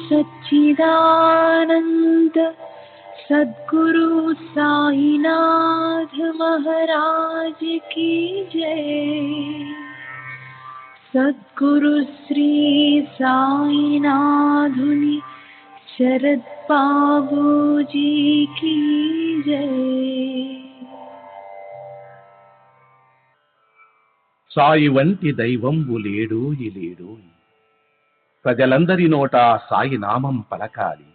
सच्चिदानंद सद्गुरु साईनाथ महाराज की जय। सद्गुरु श्री साईनाथुनि शरद बाबूजी की जय। సాయి వంటి దైవంబు లేడు లేడు. ప్రజలందరి నోట సాయి నామం పలకాలి.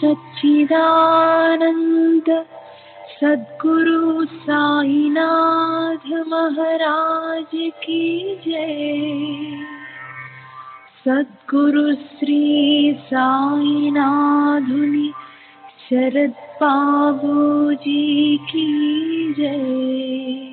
सच्चिदानंद सद्गुरु साईनाथ महाराज की जय। सद्गुरु श्री साईनाथुनि शरद बाबूजी की जय।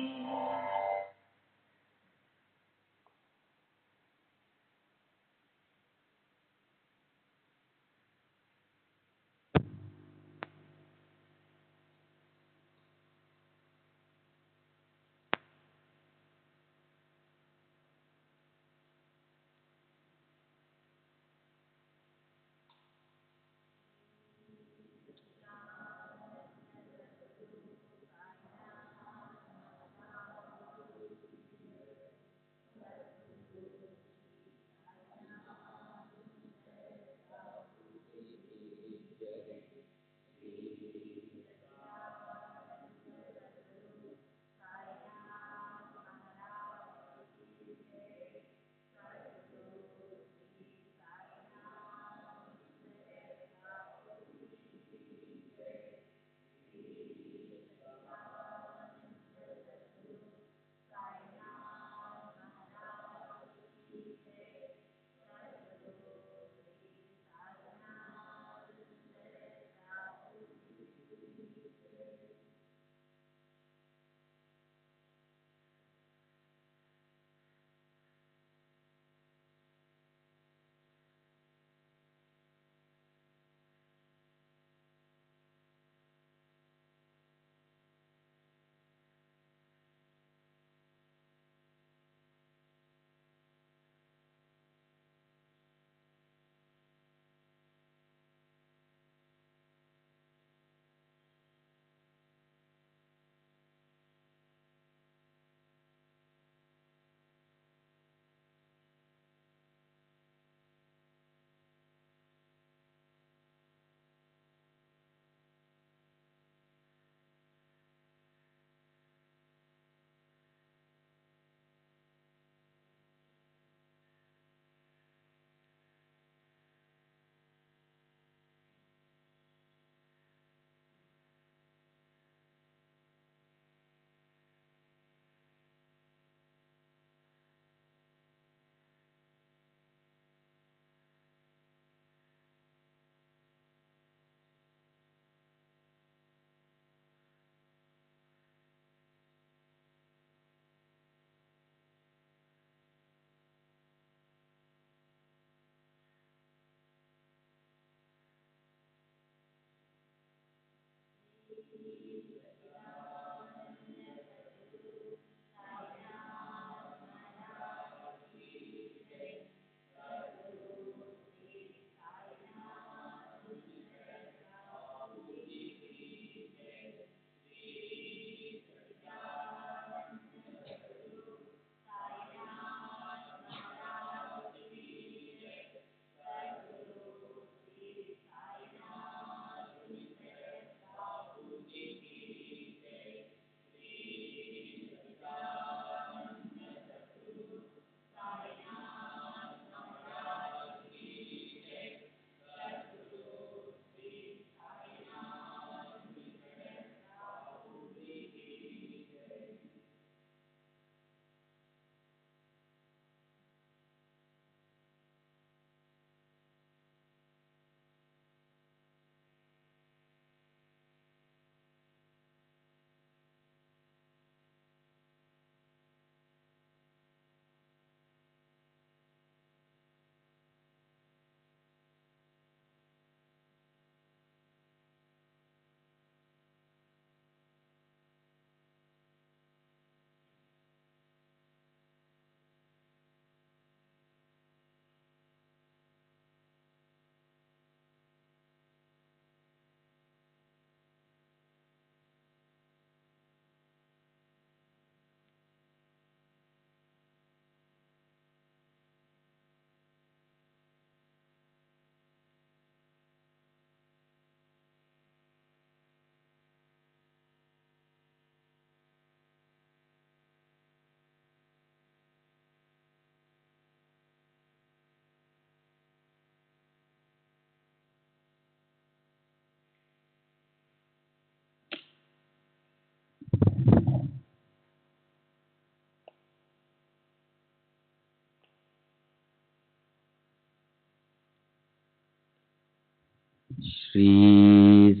श्री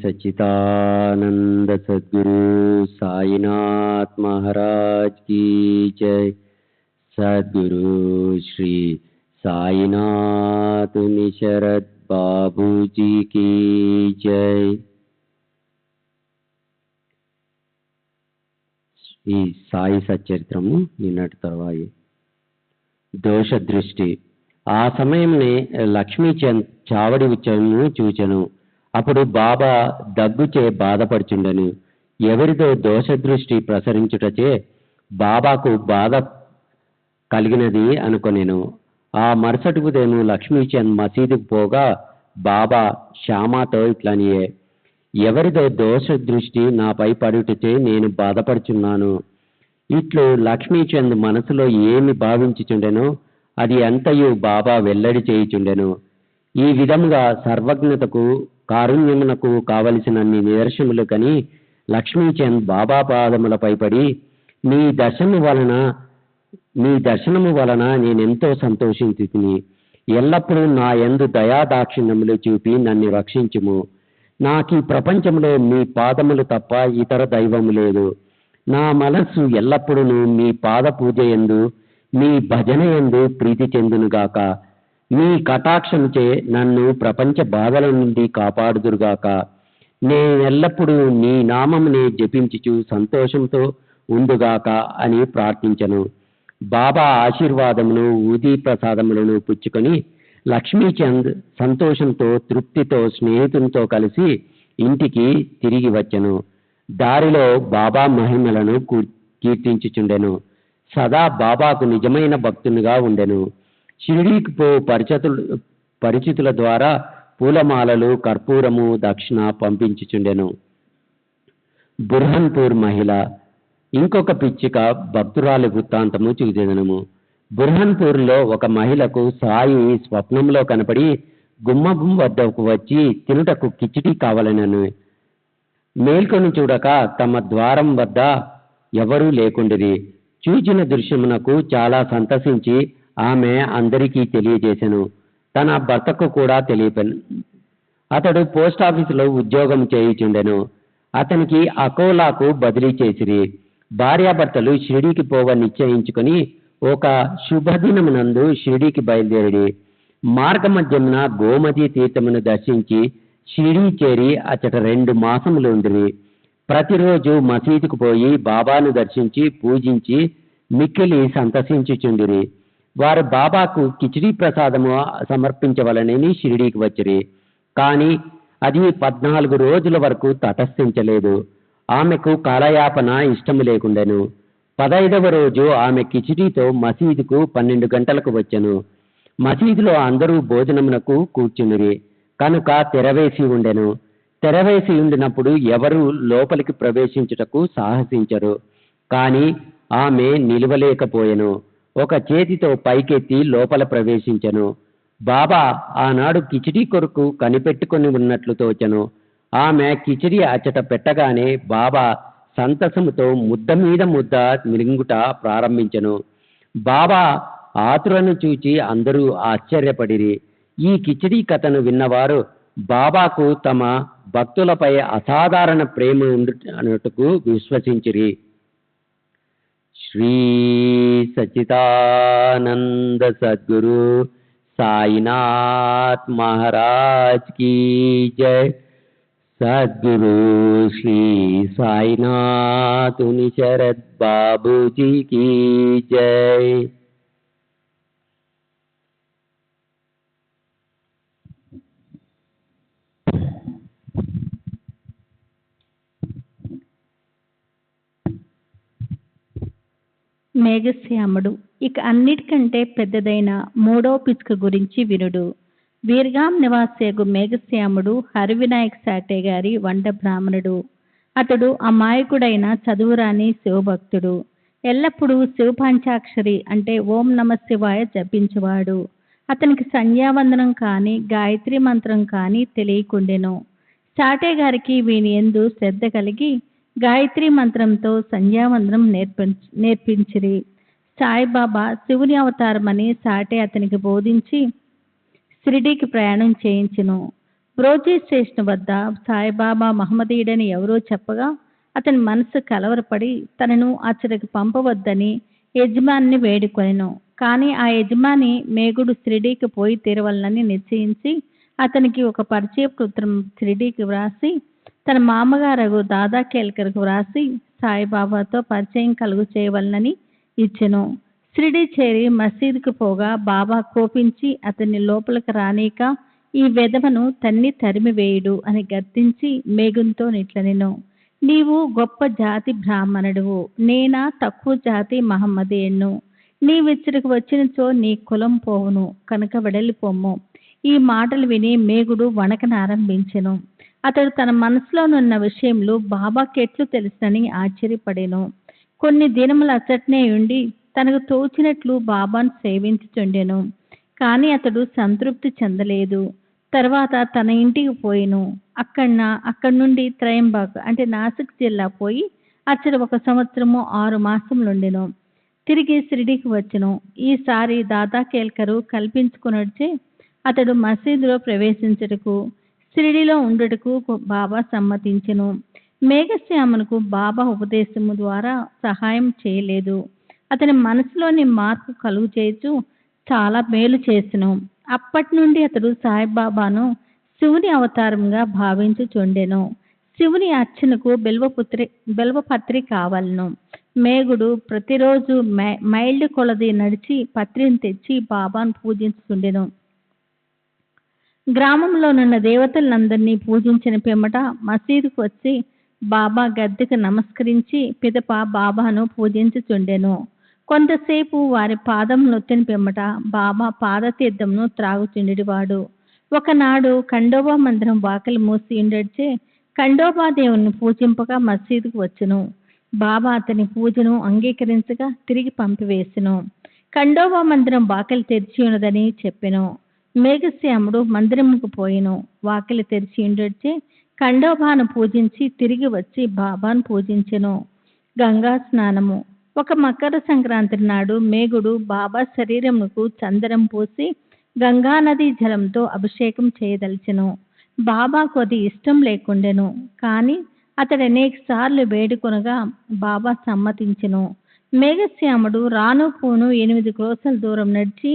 सच्चिदानंद सद्गुरु साईनाथ महाराज की जय। सद्गुरु श्री साईनाथ निशरद बाबू जी की जय। ఈ సాయి సచరిత్రము నిన్నటి తర్వాయి దోష దృష్టి. ఆ సమయంలో లక్ష్మీచంద్ చావడి ఉచ్చను చూచెను. అప్పుడు బాబా దగ్గుచే బాధపడుచుండెను. ఎవరిదో దోష దృష్టి ప్రసరించుటచే బాబాకు బాధ కలిగినది అనుకొనెను. ఆ మరుసటి ఉదయం లక్ష్మీచంద్ మసీదుకు పోగా బాబా శ్యామాతో ఇట్లనియే, ఎవరిదో దోష దృష్టి నాపై పడుటచే నేను బాధపడుచున్నాను. ఇట్లు లక్ష్మీచంద్ మనసులో ఏమి భావించుచుండెనో అది అంతయు బాబా వెల్లడి చేయుచుండెను. ఈ విధముగా సర్వజ్ఞతకు కారుణ్యమునకు కావలసినన్ని నిదర్శనములు కని లక్ష్మీచంద్ బాబా పాదములపై పడి, మీ దర్శనము వలన నేనెంతో సంతోషించుతిని. ఎల్లప్పుడూ నా యందు దయాదాక్షిణ్యములు చూపి నన్ను రక్షించుము. నాకు ఈ ప్రపంచంలో మీ పాదములు తప్ప ఇతర దైవము లేదు. నా మనస్సు ఎల్లప్పుడూ మీ పాద పూజ యందు మీ భజన యందు ప్రీతి చెందునుగాక. మీ కటాక్షముచే నన్ను ప్రపంచ బాధల నుండి కాపాడుదురుగాక. నేనెల్లప్పుడూ నీ నామమునే జపించుచు సంతోషంతో ఉండుగాక అని ప్రార్థించను. బాబా ఆశీర్వాదమును ఊదీ ప్రసాదములను పుచ్చుకొని లక్ష్మీచంద్ సంతోషంతో తృప్తితో స్నేహితునితో కలిసి ఇంటికి తిరిగి వచ్చెను. దారిలో బాబా మహిమలను కీర్తించుచుండెను. సదా బాబాకు నిజమైన భక్తునిగా ఉండెను. షిరిడీకి పరిచితుల ద్వారా పూలమాలలు, కర్పూరము, దక్షిణ పంపించుచుండెను. బుర్హన్పూర్ మహిళ. ఇంకొక పిచ్చిక భక్తురాలి వృత్తాంతము చూచెదనము. బుర్హన్పూర్లో ఒక మహిళకు సాయి స్వప్నంలో కనపడి గుమ్మం వద్దకు వచ్చి తినుటకు కిచిడి కావాలనను. మేల్కొని చూడక తమ ద్వారం వద్ద ఎవరూ లేకుండిరి. చూచిన దృశ్యమునకు చాలా సంతసించి ఆమె అందరికీ తెలియజేసెను. తన భర్తకు కూడా తెలియపెను. అతడు పోస్టాఫీసులో ఉద్యోగం చేయుచుండెను. అతనికి అకోలాకు బదిలీ చేసిరి. భార్యాభర్తలు షిరిడీకి పోవ నిశ్చయించుకొని ఒక శుభదినమునందు షిరిడీకి బయలుదేరి మార్గమధ్యమున గోమతి తీర్థమును దర్శించి షిరిడీ చేరి అచ్చట 2 మాసములు ఉండిరి. ప్రతిరోజు మసీదుకు పోయి బాబాను దర్శించి పూజించి మిక్కిలి సంతసించుచుండిరి. వారు బాబాకు కిచిడీ ప్రసాదము సమర్పించవలనని షిరిడీకి వచ్చిరి. కానీ అది 14 రోజుల వరకు తటస్థించలేదు. ఆమెకు కాలయాపన ఇష్టము లేకుండెను. 15వ రోజు ఆమె కిచిడీతో మసీదుకు 12 గంటలకు వచ్చెను. మసీదులో అందరూ భోజనమునకు కూర్చునిరి కనుక తెరవేసి ఉండెను. తెరవేసి ఉండినప్పుడు ఎవరు లోపలికి ప్రవేశించుటకు సాహసించరు. కానీ ఆమె నిలవలేకపోయెను. ఒక చేతితో పైకెత్తి లోపల ప్రవేశించెను. బాబా ఆనాడు కిచిడీ కొరకు కనిపెట్టుకొని ఉన్నట్లు తోచెను. ఆమె కిచిడీ అచ్చట పెట్టగానే బాబా సంతసముతో ముద్ద మీద ముద్ద మింగుట ప్రారంభించెను. బాబా ఆతురను చూచి అందరూ ఆశ్చర్యపడిరి. ఈ కిచిడీ కథను విన్నవారు బాబాకు తమ భక్తులపై అసాధారణ ప్రేమ ఉన్నట్టుకు విశ్వసించిరి. శ్రీ సచ్చిదానంద సద్గురు సాయినాథ్ మహారాజ్ की जय। सद्गुरु श्री साईनाथ निशरद बाबू जी की जय। మేఘశ్యాముడు. ఇక అన్నిటికంటే పెద్దదైన 3వ పిచ్చుక గురించి వినుడు. వీర్గాం నివాసేగు మేఘశ్యాముడు హరివినాయక్ సాటే గారి వంట బ్రాహ్మణుడు. అతడు అమాయకుడైన చదువురాని శివభక్తుడు. ఎల్లప్పుడూ శివపంచాక్షరి అంటే ఓం నమ శివాయ జపించువాడు. అతనికి సంధ్యావందనం కానీ గాయత్రి మంత్రం కానీ తెలియకుండెను. సాటే గారికి వీని యందు శ్రద్ధ కలిగి గాయత్రి మంత్రంతో సంధ్యావందనం నేర్పించిరి. సాయిబాబా శివుని అవతారమని సాటే అతనికి బోధించి షిరిడీకి ప్రయాణం చేయించెను. బ్రోజీ స్టేషన్ వద్ద సాయిబాబా మహమ్మదీయుడని ఎవరో చెప్పగా అతని మనసు కలవరపడి తనను అచ్చడికి పంపవద్దని యజమానిని వేడుకొనెను. కానీ ఆ యజమాని మేగుడు షిరిడీకి పోయి తీరవలనని నిశ్చయించి అతనికి ఒక పరిచయపు ఉత్తరం షిరిడీకి వ్రాసి తన మామగారు దాదా కేల్కర్కు వ్రాసి సాయిబాబాతో పరిచయం కలుగు చేయవలనని ఇచ్చెను. షిరిడీ చేరి మసీదుకు పోగా బాబా కోపించి అతన్ని లోపలికి రానీక ఈ వెధవను తన్ని తరిమివేయుడు అని గద్దించి మేఘంతో నిట్లనెను. నీవు గొప్ప జాతి బ్రాహ్మణుడువు, నేనా తక్కువ జాతి మహమ్మదీయును. నీవిచ్చడికి వచ్చినచో నీ కులం పోవును, కనుక వెడలిపోమ్ము. ఈ మాటలు విని మేగుడు వణకనారంభించెను. అతడు తన మనసులోనున్న విషయంలో బాబాకెట్లు తెలుసని ఆశ్చర్యపడెను. కొన్ని దినములు అచ్చట్నే ఉండి తనకు తోచినట్లు బాబాను సేవించుచుండెను. కానీ అతడు సంతృప్తి చెందలేదు. తర్వాత తన ఇంటికి పోయిను. అక్కడి నుండి త్రయంబక్ అంటే నాసిక్ జిల్లా పోయి అచ్చడు 1 సంవత్సరము 6 మాసములుండెను. తిరిగి షిరిడీకి వచ్చెను. ఈసారి దాదా కేల్కరు కల్పించుకునొచ్చే అతడు మసీదులో ప్రవేశించుటకు షిరిడీలో ఉండుటకు బాబా సమ్మతించెను. మేఘశ్యామునకు బాబా ఉపదేశము ద్వారా సహాయం చేయలేదు. అతని మనసులోని మార్పు కలుగు చేస్తూ చాలా మేలు చేసెను. అప్పటి నుండి అతడు సాయిబాబాను శివుని అవతారంగా భావించుచుండెను. శివుని అర్చనకు బెల్వపత్రి కావాలను. మేగుడు ప్రతిరోజు మైళ్ళు కొలది నడిచి పత్రిని తెచ్చి బాబాను పూజించుచుండెను. గ్రామంలోనున్న దేవతలందరినీ పూజించిన పిమ్మట మసీదుకు వచ్చి బాబా గద్దెకు నమస్కరించి పిదప బాబాను పూజించుచుండెను. కొంతసేపు వారి పాదం నొత్తిన పిమ్మట బాబా పాదతీర్థంను త్రాగుచుండెడివాడు. ఒకనాడు ఖండోబా మందిరం వాకిలి మూసి ఉండడిచే ఖండోబా దేవుని పూజింపగా మసీదుకు వచ్చెను. బాబా అతని పూజను అంగీకరించగా తిరిగి పంపివేసెను. ఖండోబా మందిరం వాకిలి తెరిచి ఉన్నదని చెప్పెను. మేఘశ్యాముడు మందిరముకు పోయెను. వాకిలి తెరిచి ఉండడిచే ఖండోబాను పూజించి తిరిగి వచ్చి బాబాను పూజించెను. గంగా స్నానము. ఒక మకర సంక్రాంతి నాడు మేగుడు బాబా శరీరమునకు చందనం పూసి గంగానది జలంతో అభిషేకం చేయదలిచెను. బాబాకు అది ఇష్టం లేకుండెను. కానీ అతడు అనేక సార్లు వేడుకొనగా బాబా సమ్మతించెను. మేఘశ్యాముడు రాను పోను 8 క్రోసల దూరం నడిచి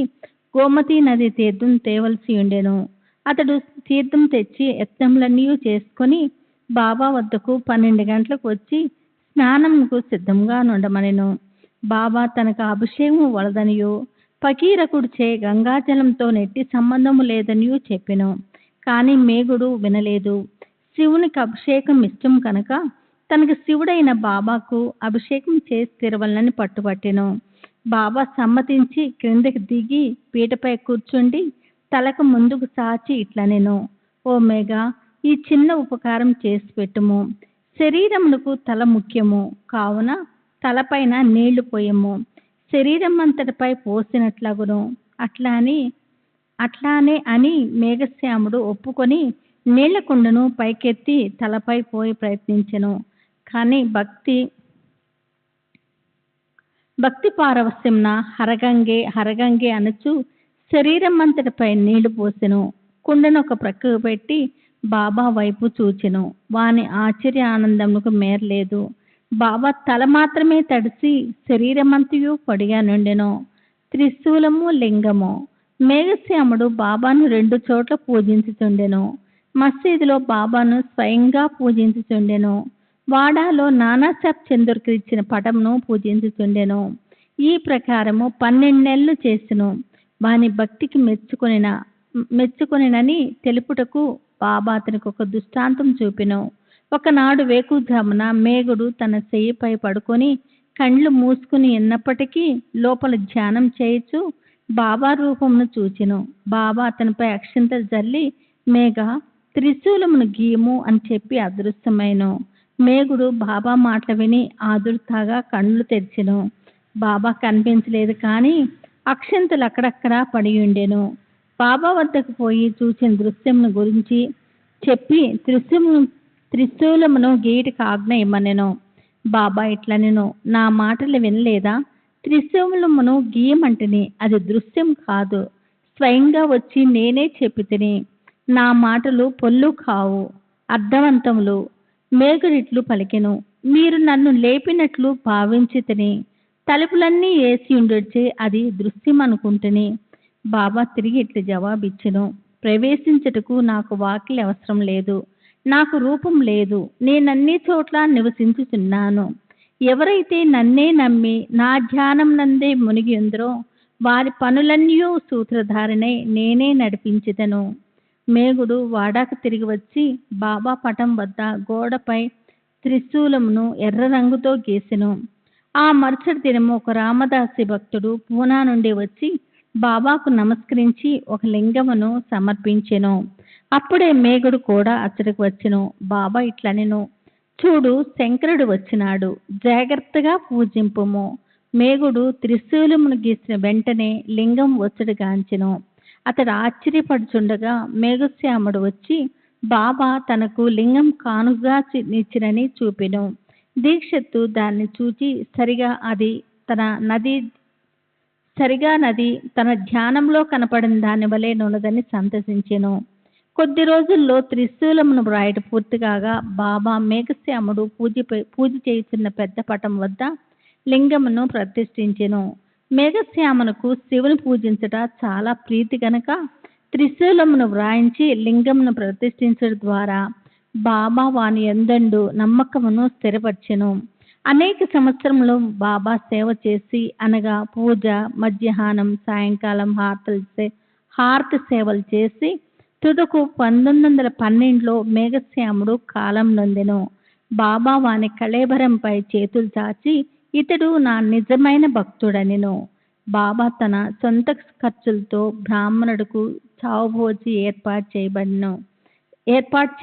గోమతీ నది తీర్థం తేవలసి ఉండెను. అతడు తీర్థం తెచ్చి యత్నములన్నీ చేసుకొని బాబా వద్దకు 12 గంటలకు వచ్చి స్నానమునకు సిద్ధంగా నుండమనెను. బాబా తనకు అభిషేకము వలదనియో పకీరకుడిచే గంగాజలంతో నెట్టి సంబంధము లేదనియో చెప్పెను. కానీ మేగుడు వినలేదు. శివునికి అభిషేకం ఇష్టం కనుక తనకు శివుడైన బాబాకు అభిషేకం చేసి తిరవలనని పట్టుబట్టెను. బాబా సమ్మతించి క్రిందకి దిగి పీటపై కూర్చుండి తలకు ముందుకు సాచి ఇట్లనెను. ఓ మేఘా, ఈ చిన్న ఉపకారం చేసి పెట్టుము. శరీరమునకు తల ముఖ్యము కావున తలపైన నీళ్లు పోయము. శరీరం అంతటిపై పోసినట్లగును. అట్లానే అని మేఘశ్యాముడు ఒప్పుకొని నీళ్ల కుండను పైకెత్తి తలపై పోయి ప్రయత్నించెను. కానీ భక్తి పారవస్యంన హరగంగే అనొచ్చు శరీరం అంతటిపై నీళ్లు పోసెను. కుండను ఒక ప్రక్కకు పెట్టి బాబా వైపు చూచెను. వాని ఆశ్చర్య ఆనందమునకు మేరలేదు. బాబా తల మాత్రమే తడిసి శరీరమంతయు పొడిగా నుండెను. త్రిశూలము లింగము. మేఘశ్యాముడు బాబాను 2 చోట్ల పూజించుచుండెను. మసీదులో బాబాను స్వయంగా పూజించుచుండెను. వాడాలో నానాసాహెబ్ చందూర్కర్ ఇచ్చిన పటమును పూజించుచుండెను. ఈ ప్రకారము 12 నెలలు చేసెను. వాని భక్తికి మెచ్చుకొనినని తెలుపుటకు బాబా అతనికి ఒక దృష్టాంతం చూపెను. ఒకనాడు వేకుజామున మేగుడు తన చెయ్యిపై పడుకొని కండ్లు మూసుకుని ఉన్నప్పటికీ లోపల ధ్యానం చేయొచ్చు బాబా రూపమును చూచెను. బాబా అతనిపై అక్షింతలు జల్లి మేఘ త్రిశూలమును గీయము అని చెప్పి అదృశ్యమైను. మేగుడు బాబా మాటలు విని ఆదుర్తాగా కళ్ళు తెరిచెను. బాబా కనిపించలేదు, కానీ అక్షింతలు అక్కడక్కడా పడి ఉండెను. బాబా వద్దకు పోయి చూచిన దృశ్యమును గురించి చెప్పి త్రిశూలమును గీయటకు ఆజ్ఞ ఇమ్మనెను. బాబా ఇట్లనెను, నా మాటలు వినలేదా? త్రిశూలమును గీయమంటిని, అది దృశ్యం కాదు, స్వయంగా వచ్చి నేనే చెప్పి తిని. నా మాటలు పొల్లు కావు, అర్థవంతములు. మేఘరిట్లు పలికెను, మీరు నన్ను లేపినట్లు భావించితిని. తలుపులన్నీ వేసి ఉండొచ్చే అది దృశ్యమనుకుంటుని. బాబా తిరిగి ఇట్లు జవాబిచ్చెను, ప్రవేశించుటకు నాకు వాకిలి అవసరం లేదు, నాకు రూపం లేదు, నేనన్ని చోట్ల నివసించుచున్నాను. ఎవరైతే నన్నే నమ్మి నా ధ్యానం నందే మునిగి ఉందరో వారి పనులన్నీ సూత్రధారినై నేనే నడిపించెదను. మేఘుడు వాడాకు తిరిగి వచ్చి బాబా పటం వద్ద గోడపై త్రిశూలమును ఎర్ర రంగుతో గీసెను. ఆ మరుసటి దినము ఒక రామదాసి భక్తుడు పూనా నుండి వచ్చి బాబాకు నమస్కరించి ఒక లింగమును సమర్పించెను. అప్పుడే మేఘుడు కూడా అచ్చడికి వచ్చెను. బాబా ఇట్లనెను, చూడు, శంకరుడు వచ్చినాడు, జాగ్రత్తగా పూజింపుము. మేఘుడు త్రిశూలమును గీసిన వెంటనే లింగం వచ్చుడు గాంచెను. అతడు ఆశ్చర్యపడుచుండగా మేఘశ్యాముడు వచ్చి బాబా తనకు లింగం కానుగా నిచ్చినని చూపెను. దీక్షత్తు దాన్ని చూచి సరిగా నది తన ధ్యానంలో కనపడిన దాని వలె నున్నదని సంతసించెను. కొద్ది రోజుల్లో త్రిశూలమును వ్రాయట పూర్తి కాగా బాబా మేఘశ్యాముడు పూజ చేయుచున్న పెద్ద పటం వద్ద లింగమును ప్రతిష్ఠించెను. మేఘశ్యామునకు శివుని పూజించట చాలా ప్రీతి గనక త్రిశూలమును వ్రాయించి లింగమును ప్రతిష్ఠించడం ద్వారా బాబా వాని యందండు నమ్మకమును స్థిరపరచెను. అనేక సంవత్సరములు బాబా సేవ చేసి అనగా పూజ, మధ్యాహ్నం, సాయంకాలం హారతి సేవలు చేసి తుదకు 1912లో మేఘశ్యాముడు కాలం నొందెను. బాబా వాని కళేబరంపై చేతులు చాచి ఇతడు నా నిజమైన భక్తుడనెను. బాబా తన సొంత ఖర్చులతో బ్రాహ్మణుడుకు చావుభోజి ఏర్పాటు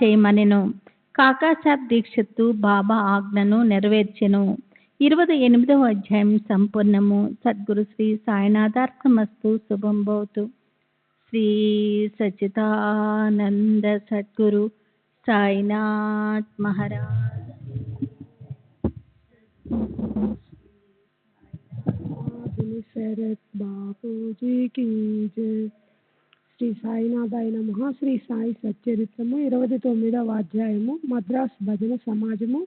చేయమనెను. కాకాసాబ్ దీక్షత్తు బాబా ఆజ్ఞను నెరవేర్చెను. 28వ అధ్యాయం సంపూర్ణము. సద్గురు శ్రీ సాయినాథార్పణమస్తు. శుభం భవతు. శ్రీ సచ్చిదానంద సద్గురు సాయినాథ్ మహారాజ్. శరత్ బాపూజీ కీ జై. శ్రీ సాయినాథాయ నమః. శ్రీ సాయి సచ్చరిత్రము 29వ అధ్యాయము. మద్రాస్ భజన సమాజము,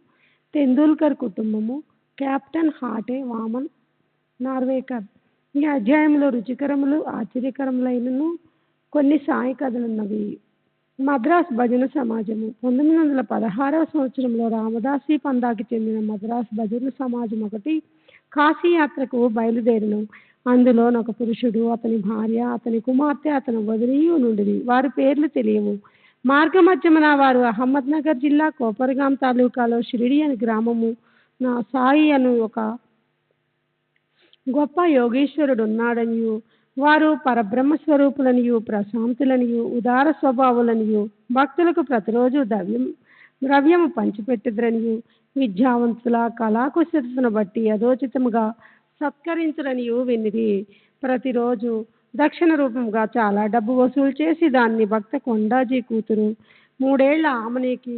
తెందూల్కర్ కుటుంబము, కెప్టెన్ హాటే వామన్ నార్వేకర్. ఈ అధ్యాయంలో రుచికరములు ఆశ్చర్యకరములైనను కొన్ని సాయి కథలున్నవి. మద్రాస్ భజన సమాజము 1916వ సంవత్సరంలో రామదాసి పందాకి చెందిన మద్రాస్ భజన సమాజం ఒకటి కాశీ యాత్రకు బయలుదేరిను. అందులో ఒక పురుషుడు, అతని భార్య, అతని కుమార్తె, అతని వదిలియు నుండి వారి పేర్లు తెలియవు. మార్గమధ్యమున వారు అహ్మద్నగర్ జిల్లా కోపర్గాం తాలూకాలో షిరిడి అని గ్రామము నా సాయి అను ఒక గొప్ప యోగేశ్వరుడు ఉన్నాడనియు, వారు పరబ్రహ్మ స్వరూపులనియు, ప్రశాంతులనియు, ఉదార స్వభావులనియు, భక్తులకు ప్రతిరోజు ద్రవ్యము పంచిపెట్టుదరనియు, విద్యావంతుల కళాకుశలతను బట్టి యథోచితముగా సత్కరించురనియు వినిది. ప్రతిరోజు దక్షిణ రూపంగా చాలా డబ్బు వసూలు చేసి దాన్ని భక్త కొండాజీ కూతురు 3 ఏళ్ల ఆమెనికి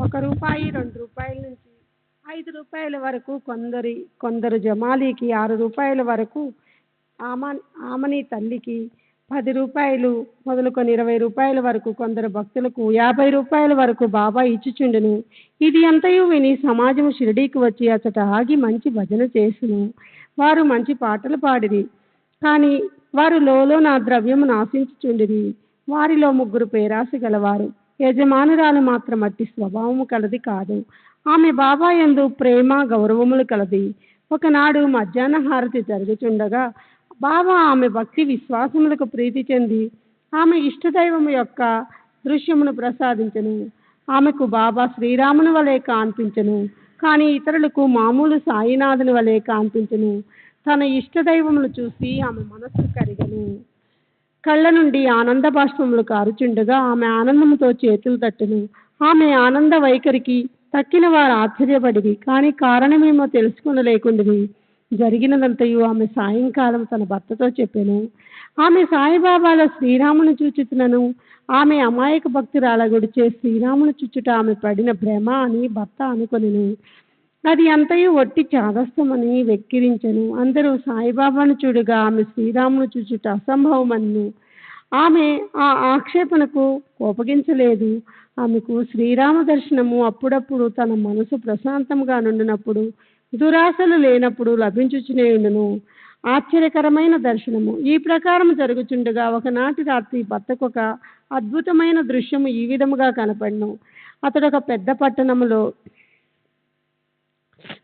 ₹1, ₹2 నుంచి ₹5 వరకు, కొందరు జమాలీకి ₹6 వరకు, ఆమని తల్లికి ₹10 మొదలుకొని ₹20 వరకు, కొందరు భక్తులకు ₹50 వరకు బాబా ఇచ్చుచుండును. ఇది అంతయు విని సమాజము షిరిడీకి వచ్చి అచ్చట ఆగి మంచి భజన చేసును. వారు మంచి పాటలు పాడిరి. కానీ వారు లోలోన ద్రవ్యమును ఆశించుచుండిరి. వారిలో 3 పేరాశ గలవారు. యజమానురాలు మాత్రం అట్టి స్వభావము కలది కాదు. ఆమె బాబా యందు ప్రేమ గౌరవములు కలది. ఒకనాడు మధ్యాహ్న హారతి జరుగుచుండగా బాబా ఆమె భక్తి విశ్వాసములకు ప్రీతి చెంది ఆమె ఇష్టదైవము యొక్క దృశ్యమును ప్రసాదించెను. ఆమెకు బాబా శ్రీరాముని వలె కాన్పించెను, కానీ ఇతరులకు మామూలు సాయినాథుని వలె కాన్పించెను. తన ఇష్టదైవమును చూసి ఆమె మనస్సు కరిగెను. కళ్ళ నుండి ఆనంద బాష్పములు కారుచుండగా ఆమె ఆనందముతో చేతులు తట్టును. ఆమె ఆనంద వైఖరికి తక్కిన వారు ఆశ్చర్యపడిరి, కానీ కారణమేమో తెలుసుకొనలేకుండిరి. జరిగినదంతయు ఆమె సాయంకాలం తన భర్తతో చెప్పెను. ఆమె సాయిబాబాల శ్రీరాముని చూచుతునను ఆమె అమాయక భక్తురాల గుడిచే శ్రీరాముని చుచ్చుట ఆమె పడిన భ్రమ అని భర్త అనుకొనెను. అది అంతయు ఒట్టి చాదస్తమని వెక్కిరించెను. అందరూ సాయిబాబాను చూడగా ఆమె శ్రీరామును చూచుట అసంభవమను. ఆమె ఆ ఆక్షేపణకు కోపగించలేదు. ఆమెకు శ్రీరామ దర్శనము అప్పుడప్పుడు తన మనసు ప్రశాంతంగా నుండినప్పుడు, దురాశలు లేనప్పుడు లభించుచునేయుండును. ఆశ్చర్యకరమైన దర్శనము ఈ ప్రకారం జరుగుచుండగా ఒకనాటి రాత్రి భర్తకొక అద్భుతమైన దృశ్యము ఈ విధముగా కనపడెను. అతడు ఒక పెద్ద పట్టణములో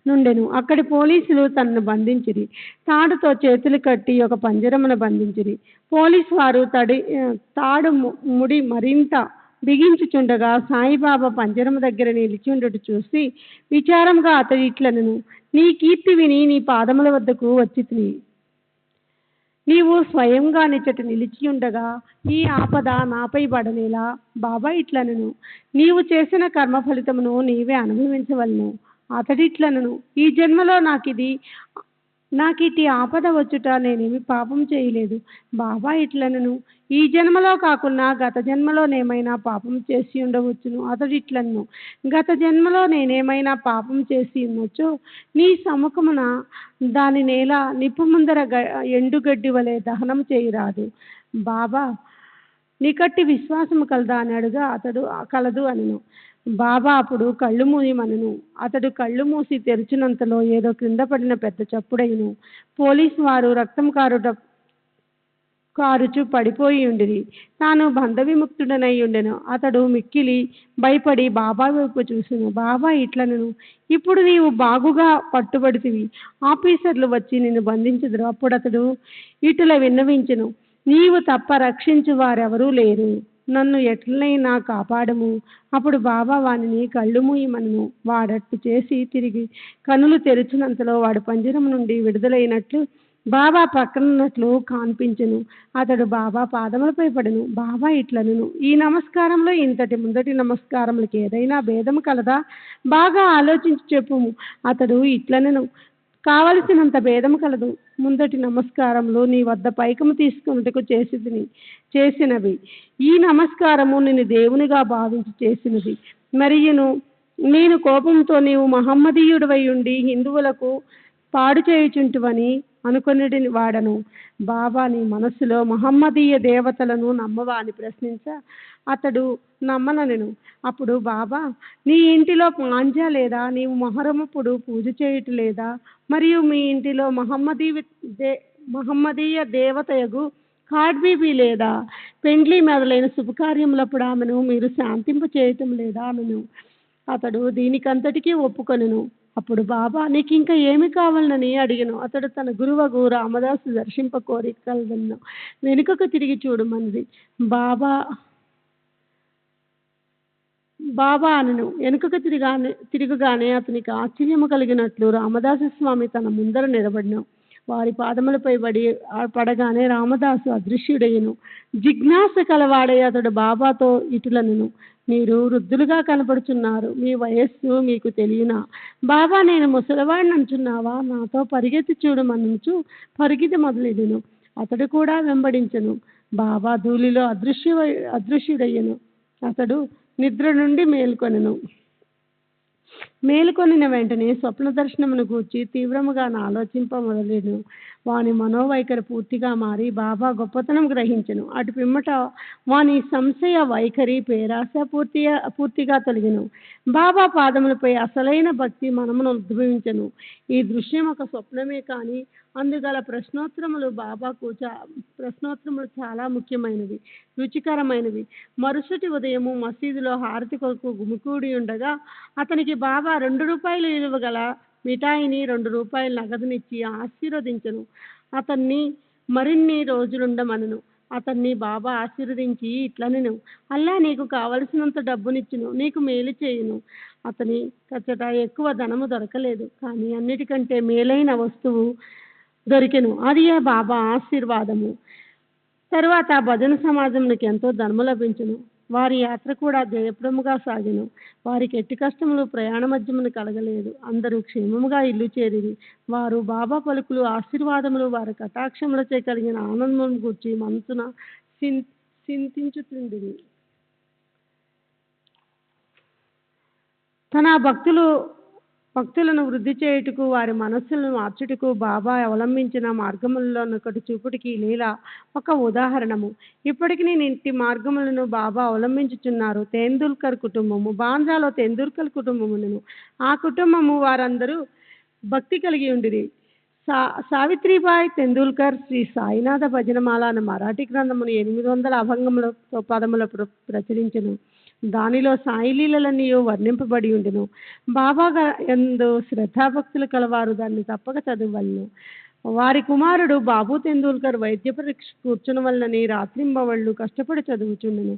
నుండెను. అక్కడి పోలీసులు తనను బంధించిరి. తాడుతో చేతులు కట్టి ఒక పంజరమున బంధించిరి. పోలీసు వారు తాడు ముడి మరింత బిగించుచుండగా సాయిబాబా పంజరము దగ్గర నిలిచిండుట చూసి విచారంగా అతడు ఇట్లనెను, నీ కీర్తి విని నీ పాదముల వద్దకు వచ్చితిని. నీవు స్వయంగా నిచ్చట నిలిచియుండగా ఈ ఆపద నాపై పడనేలా. బాబా ఇట్లనెను, నీవు చేసిన కర్మ ఫలితమును నీవే అనుభవించవలను. అతడిట్లనను, ఈ జన్మలో నాకిటి ఆపద వచ్చుట నేనేమి పాపం చేయలేదు. బాబా ఇట్లనను, ఈ జన్మలో కాకున్నా గత జన్మలో నేమైనా పాపం చేసి ఉండవచ్చును. అతడిట్లను, గత జన్మలో నేనేమైనా పాపం చేసి ఉన్నచో నీ సముఖమున దాని నేల నిప్పు ముందర ఎండుగడ్డి వలె దహనం చేయరాదు. బాబా నీకట్టి విశ్వాసము కలదా అని అడుగా అతడు కలదు అనెను. బాబా అప్పుడు కళ్ళు మూయమనెను. అతడు కళ్ళు మూసి తెరిచినంతలో ఏదో క్రింద పడిన పెద్ద చప్పుడైను. పోలీసు వారు రక్తం కారుచు పడిపోయి ఉండిరి. తాను బంధవిముక్తుడనై ఉండెను. అతడు మిక్కిలి భయపడి బాబా వైపు చూసెను. బాబా ఇట్లనెను, ఇప్పుడు నీవు బాగుగా పట్టుబడితివి. ఆఫీసర్లు వచ్చి నిన్ను బంధించెదరు. అప్పుడు అతడు ఇటుల విన్నవించెను, నీవు తప్ప రక్షించు వారెవరూ లేరు. నన్ను ఎట్లనైనా కాపాడము. అప్పుడు బాబా వానిని కళ్ళు మూయమనెను. వాడట్టు చేసి తిరిగి కనులు తెరిచినంతలో వాడు పంజరం నుండి విడుదలైనట్లు బాబా పక్కనున్నట్లు కాన్పించెను. అతడు బాబా పాదములపై పడెను. బాబా ఇట్లనెను, ఈ నమస్కారంలో ఇంతటి ముందటి నమస్కారములకి ఏదైనా భేదము కలదా? బాగా ఆలోచించి చెప్పుము. అతడు ఇట్లనెను, కావలసినంత భేదము కలదు. ముందటి నమస్కారములు నీ వద్ద పైకము తీసుకున్నట్టుకు చేసినవి. ఈ నమస్కారము నేను దేవునిగా భావించి చేసినది. మరియును నేను కోపంతో నీవు మహమ్మదీయుడవై ఉండి హిందువులకు పాడు చేయుచుంటువని అనుకొనిడి వాడను. బాబా నీ మనస్సులో మహమ్మదీయ దేవతలను నమ్మవా అని ప్రశ్నించ అతడు నమ్మననెను. అప్పుడు బాబా, నీ ఇంటిలో పాంజా లేదా? నీవు మొహరమప్పుడు పూజ చేయుట లేదా? మరియు మీ ఇంటిలో మహమ్మదీయ దేవతయగు కార్డ్బీబీ లేదా? పెండ్లి మొదలైన శుభకార్యములప్పుడు ఆమెను మీరు శాంతింప చేయటం లేదా ఆమెను? అతడు దీనికంతటికీ ఒప్పుకొనెను. అప్పుడు బాబా నీకు ఇంకా ఏమి కావాలని అడిగను. అతడు తన గురువగు రామదాసు దర్శింప కోరికలను వెనుకకు తిరిగి చూడమన్నది. బాబా అనను. వెనుకకు తిరగగానే అతనికి ఆశ్చర్యము కలిగినట్లు రామదాసు స్వామి తన ముందర నిలబడిను. వారి పాదములపై పడగానే రామదాసు అదృశ్యుడయ్యను. జిజ్ఞాస కలవాడే అతడు బాబాతో ఇటులనెను, మీరు వృద్ధులుగా కనపడుచున్నారు. మీ వయస్సు మీకు తెలియనా? బాబా, నేను ముసలివాడిని అంటున్నావా? నాతో పరిగెత్తి చూడమనుచు పరిగెత్తి మొదలెడెను. అతడు కూడా వెంబడించెను. బాబా ధూళిలో అదృశ్యుడయ్యను. అతడు నిద్ర నుండి మేలుకొనిన వెంటనే స్వప్న దర్శనమును గూర్చి తీవ్రముగా ఆలోచింప మొదలెను. వాని మనోవైఖరి పూర్తిగా మారి బాబా గొప్పతనం గ్రహించెను. అటు పిమ్మట వాని సంశయ వైఖరి పేరాశ పూర్తిగా తొలగెను. బాబా పాదములపై అసలైన భక్తి మనమును ఉద్భవించెను. ఈ దృశ్యం ఒక స్వప్నమే కానీ అందుగల ప్రశ్నోత్తరములు చాలా ముఖ్యమైనవి, రుచికరమైనవి. మరుసటి ఉదయము మసీదులో హారతి కొరకు గుమికూడి ఉండగా అతనికి బాబా 2 రూపాయలు విలువ గల మిఠాయిని 2 రూపాయల నగదునిచ్చి ఆశీర్వదించెను. అతన్ని మరిన్ని రోజులుండమనెను. అతన్ని బాబా ఆశీర్వదించి ఇట్లనెను, అల్లా నీకు కావలసినంత డబ్బునిచ్చును, నీకు మేలు చేయును. అతని కచ్చట ఎక్కువ ధనము దొరకలేదు, కానీ అన్నిటికంటే మేలైన వస్తువు దొరికెను. అది బాబా ఆశీర్వాదము. తరువాత భజన సమాజంకి ఎంతో ధనము లభించును. వారి యాత్ర కూడా జయప్రదముగా సాగెను. వారికి ఎట్టి కష్టములు ప్రయాణ మధ్యమును కలగలేదు. అందరూ క్షేమముగా ఇల్లు చేరిరి. వారు బాబా పలుకులు ఆశీర్వాదములు వారి కటాక్షములచే కలిగిన ఆనందమును గూర్చి మనసున చింతించుతుండిరి. తన భక్తులు భక్తులను వృద్ధి చేయుటకు వారి మనస్సులను మార్చుటకు బాబా అవలంబించిన మార్గములనొకటి చూపుటికి ఈ లీల ఒక ఉదాహరణము. ఇప్పటికి నేను ఇంటి మార్గములను బాబా అవలంబించుచున్నారు. తెందుల్కర్ కుటుంబము బాంద్రాలో తెందుల్కర్ కుటుంబములను ఆ కుటుంబము వారందరూ భక్తి కలిగి ఉండిరి. సావిత్రిబాయి తెందుల్కర్ శ్రీ సాయినాథ భజనమాల అన్న మరాఠీ గ్రంథమును 800 అభంగములతో పదముల ప్రచురించెను. దానిలో సాయి లీలలన్నీ వర్ణింపబడి ఉండెను. బాబా ఎందు శ్రద్ధాభక్తులు కలవారు దాన్ని తప్పక చదవలను. వారి కుమారుడు బాబు తెందుల్కర్ వైద్య పరీక్ష కూర్చుని వలనని రాత్రింబవళ్ళు కష్టపడి చదువుచుండెను.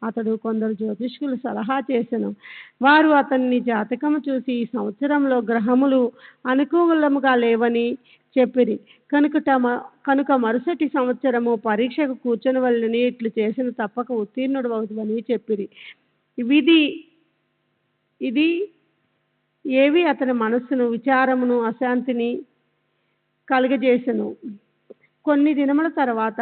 అతడు కొందరు జ్యోతిష్కులు సలహా చేసెను. వారు అతన్ని జాతకము చూసి ఈ సంవత్సరంలో గ్రహములు అనుకూలముగా లేవని చెప్పిరి. కనుక మరుసటి సంవత్సరము పరీక్షకు కూర్చొని వలనని ఇట్లు చేసిన తప్పక ఉత్తీర్ణుడు అవుతుందని చెప్పిరి. ఇది ఏవి అతని మనస్సును విచారమును అశాంతిని కలుగజేసెను. కొన్ని దినముల తర్వాత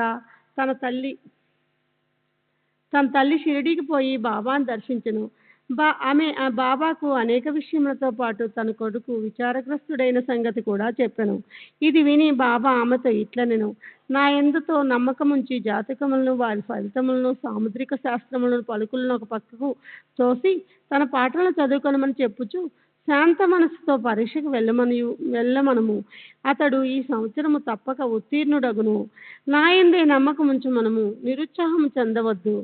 తన తల్లి షిరిడీకి పోయి బాబాను దర్శించెను. ఆమె బాబాకు అనేక విషయములతో పాటు తన కొడుకు విచారగ్రస్తుడైన సంగతి కూడా చెప్పెను. ఇది విని బాబా ఆమెతో ఇట్లనెను, నా ఎందుతో నమ్మకముంచి జాతకములను వారి ఫలితములను సాముద్రిక శాస్త్రములను పలుకులను ఒక పక్కకు తోసి తన పాటలను చదువుకొనమని చెప్పుచు శాంత మనసుతో పరీక్షకు వెళ్ళమనము. అతడు ఈ సంవత్సరము తప్పక ఉత్తీర్ణుడగును. నా యందే నమ్మకముంచు మనము నిరుత్సాహం చెందవద్దు.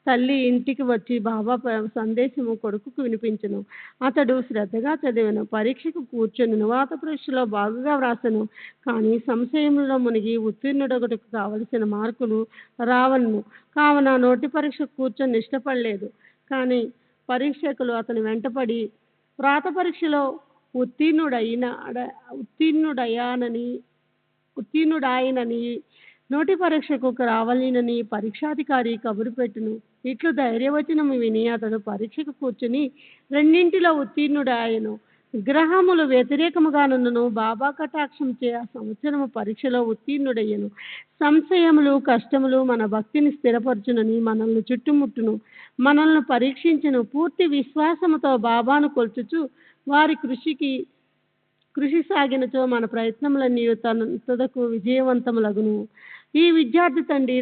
తల్లి ఇంటికి వచ్చి బాబా సందేశము కొడుకుకు వినిపించెను. అతడు శ్రద్ధగా చదివెను. పరీక్షకు కూర్చొని వాత పరీక్షలో బాగుగా వ్రాసెను. కానీ సంశయంలో మునిగి ఉత్తీర్ణుడొకటికి కావలసిన మార్కులు రావను. కావున నోటి పరీక్షకు కూర్చొని ఇష్టపడలేదు. కానీ పరీక్షకులు అతని వెంటపడి వ్రాత పరీక్షలో ఉత్తీర్ణుడాయనని నోటి పరీక్షకు రావాలినని పరీక్షాధికారి కబురు పెట్టును. ఇట్లు ధైర్యవచనము విని అతడు పరీక్షకు కూర్చుని రెండింటిలో ఉత్తీర్ణుడాయను. గ్రహములు వ్యతిరేకముగానున్నను బాబా కటాక్షం చే ఆ సంవత్సరము పరీక్షలో ఉత్తీర్ణుడయ్యను. సంశయములు కష్టములు మన భక్తిని స్థిరపరచునని మనల్ని చుట్టుముట్టును, మనల్ని పరీక్షించును. పూర్తి విశ్వాసముతో బాబాను కొల్చుచు వారి కృషి సాగినచో మన ప్రయత్నములన్నీ తుదకు విజయవంతములగును. ఈ విద్యార్థి తండ్రి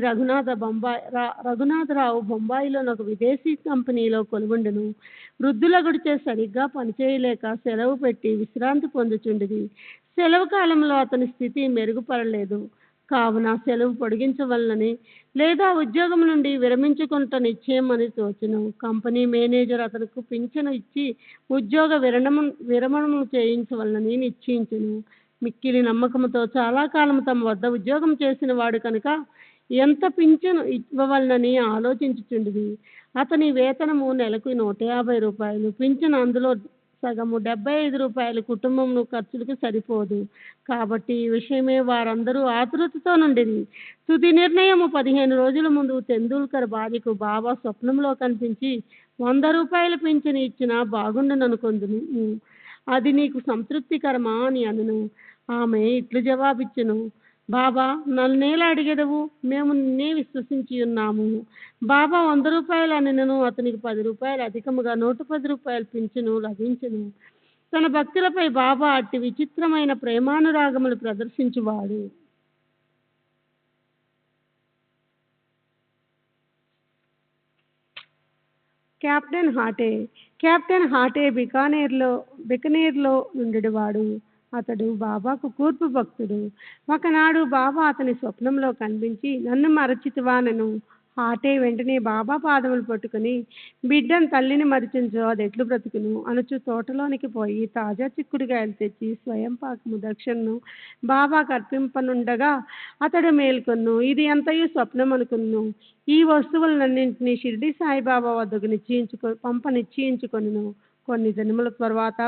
రఘునాథరావు బొంబాయిలోని ఒక విదేశీ కంపెనీలో కొలువుండెను. వృద్ధుల గుడిచే సరిగ్గా పనిచేయలేక సెలవు పెట్టి విశ్రాంతి పొందుచుండిది. సెలవు కాలంలో అతని స్థితి మెరుగుపడలేదు. కావున సెలవు పొడిగించవలనని లేదా ఉద్యోగం నుండి విరమించుకుంట నిశ్చయమని తోచెను. కంపెనీ మేనేజర్ అతనికి పింఛను ఇచ్చి ఉద్యోగ విరమణము చేయించవలనని నిశ్చయించెను. మిక్కిలి నమ్మకంతో చాలా కాలం తమ వద్ద ఉద్యోగం చేసిన వాడు కనుక ఎంత పింఛను ఇవ్వవలనని ఆలోచించుచుండిది. అతని వేతనము నెలకు 150 రూపాయలు. పింఛను అందులో సగము 75 రూపాయలు కుటుంబం ఖర్చులకు సరిపోదు. కాబట్టి ఈ విషయమే వారందరూ ఆతృతతో నుండిది. తుది నిర్ణయము 15 రోజుల ముందు తెందుల్కర్ భార్యకు బాబా స్వప్నంలో కనిపించి 100 రూపాయలు పింఛను ఇచ్చినా బాగుండుననుకొందును, అది నీకు సంతృప్తికరమా అని అనను. ఆమె ఇట్లు జవాబిచ్చెను, బాబా నన్నేలా అడిగెదవు, మేము నిన్నే విశ్వసించి ఉన్నాము. బాబా 100 రూపాయలు అనెను. అతనికి 10 రూపాయలు అధికముగా 110 రూపాయలు పింఛను లభించెను. తన భక్తులపై బాబా అట్టి విచిత్రమైన ప్రేమానురాగములు ప్రదర్శించువాడు. కెప్టెన్ హాటే బికనేర్లో నుండెడివాడు. అతడు బాబాకు కూర్పు భక్తుడు. ఒకనాడు బాబా అతని స్వప్నంలో కనిపించి నన్ను మరచితివానెను. హాటే వెంటనే బాబా పాదములు పట్టుకుని, బిడ్డను తల్లిని మరిచించో అది ఎట్లు బ్రతుకును అనుచు తోటలోనికి పోయి తాజా చిక్కుడుగాయలు తెచ్చి స్వయం పాకము దక్షిణను బాబాకు అర్పింపనుండగా అతడు మేల్కొన్ను. ఇది ఎంతయూ స్వప్నం అనుకును. ఈ వస్తువులన్నింటినీ షిర్డీ సాయిబాబా వద్దకు నిశ్చయించుకొనును. కొన్ని దినముల తర్వాత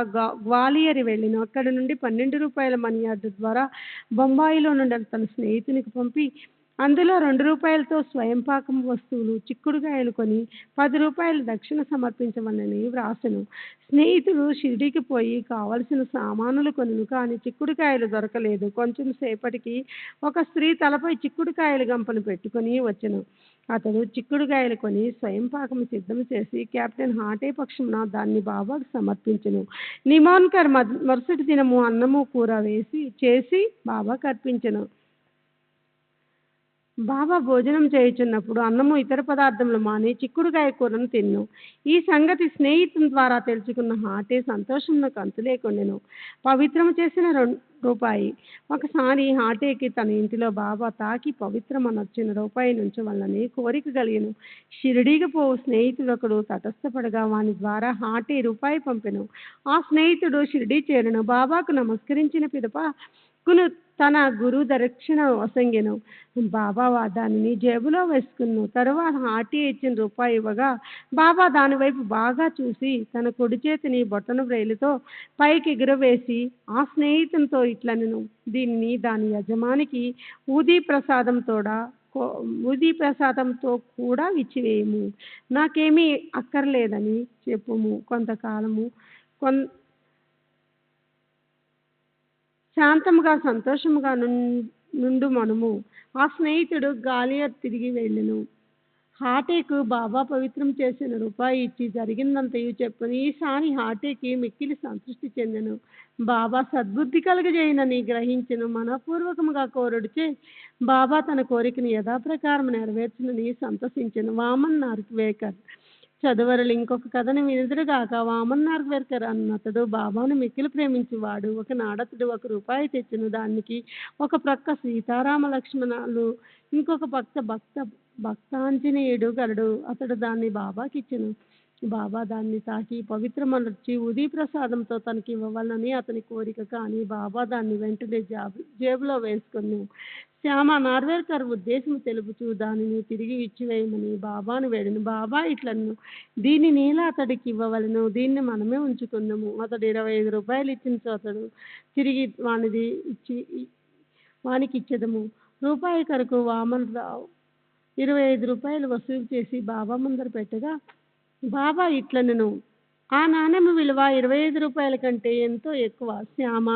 గ్వాలియర్ వెళ్ళిన. అక్కడి నుండి 12 రూపాయల మనీ ఆర్డర్ ద్వారా బొంబాయిలో నుండి తన స్నేహితునికి పంపి అందులో 2 రూపాయలతో స్వయం పాకం వస్తువులు చిక్కుడుకాయలు కొని 10 రూపాయలు దక్షిణ సమర్పించమని వ్రాసెను. స్నేహితుడు షిరిడీకి పోయి కావలసిన సామానులు కొనును. కానీ చిక్కుడుకాయలు దొరకలేదు. కొంచెం సేపటికి ఒక స్త్రీ తలపై చిక్కుడుకాయల గంపను పెట్టుకుని వచ్చెను. అతడు చిక్కుడుగాయలు కొని స్వయం పాకం సిద్ధం చేసి కెప్టెన్ హాటే పక్షమున దాన్ని బాబాకు సమర్పించెను. నిమోన్కర్ మరుసటి దినము అన్నము కూర చేసి బాబాకు అర్పించెను. బాబా భోజనం చేయుచున్నప్పుడు అన్నము ఇతర పదార్థములు మాని చిక్కుడుకాయ కూరను తిన్ను. ఈ సంగతి స్నేహితుని ద్వారా తెలుసుకున్న హాటే సంతోషమునకు అంతు లేకుండెను. పవిత్రము చేసిన రూపాయి. ఒకసారి హాటేకి తన ఇంటిలో బాబా తాకి పవిత్రమనొచ్చిన రూపాయి నుంచవల్లని కోరిక కలిగెను. షిరిడీకి పోవు స్నేహితుడొకడు తటస్థపడగా వాని ద్వారా హాటే రూపాయి పంపెను. ఆ స్నేహితుడు షిరిడీ చేరెను. బాబాకు నమస్కరించిన పిదప తన గురు దక్షిణ వసంగెను. బాబా దానిని జేబులో వేసుకును. తరువాత హాటీ ఇచ్చిన రూపాయి ఇవ్వగా బాబా దానివైపు బాగా చూసి తన కుడి చేతిని బొట్టన వ్రేలితో పైకి ఎగురవేసి ఆ స్నేహితునితో ఇట్లనెను, దీన్ని దాని యజమానికి ఊదీ ప్రసాదంతో కూడా ఇచ్చివేయము. నాకేమీ అక్కర్లేదని చెప్పుము. కొంతకాలము శాంతముగా సంతోషముగా నుండు మనము. ఆ స్నేహితుడు గాలియర్ తిరిగి వెళ్ళెను. హాటేకు బాబా పవిత్రం చేసిన రూపాయి ఇచ్చి జరిగిందంతయు చెప్పను. ఈసారి హాటేకి మిక్కిలి సంతృష్టి చెందెను. బాబా సద్బుద్ధి కలుగజేయనని గ్రహించెను. మనపూర్వకముగా కోరుడిచే బాబా తన కోరికను యథాప్రకారం నెరవేర్చునని సంతోషించెను. వామన్ నార్వేకర్ చదువరులు ఇంకొక కథను వినుదురుగాక. వామన్ నార్వేకర్ అన్నతడు బాబాను మిక్కిలి ప్రేమించేవాడు. ఒకనాడతడు ₹1 తెచ్చును. దానికి ఒక ప్రక్క సీతారామ లక్ష్మణులు, ఇంకొక పక్క భక్తాంజనేయుడు గలడు. అతడు దాన్ని బాబాకి ఇచ్చెను. బాబా దాన్ని తాకి పవిత్రమనర్చి ఉదీ ప్రసాదంతో తనకి ఇవ్వవాలని అతని కోరిక. కానీ బాబా దాన్ని వెంటనే జేబులో వేసుకుని శ్యామ నార్వేకర్ ఉద్దేశం తెలుపుచూ దానిని తిరిగి ఇచ్చివేయమని బాబాను వేడెను. బాబా ఇట్లను, దీని నీళ్ళ అతడికి ఇవ్వవలను, దీన్ని మనమే ఉంచుకుందాము. అతడు ₹25 ఇచ్చిన అతడు తిరిగి వానికి ఇచ్చేదము. రూపాయి కొరకు వామన్ రావు ₹25 వసూలు చేసి బాబా ముందర పెట్టగా బాబా ఇట్లనెను, ఆ నాణెము విలువ ₹25 కంటే ఎంతో ఎక్కువ. శ్యామ,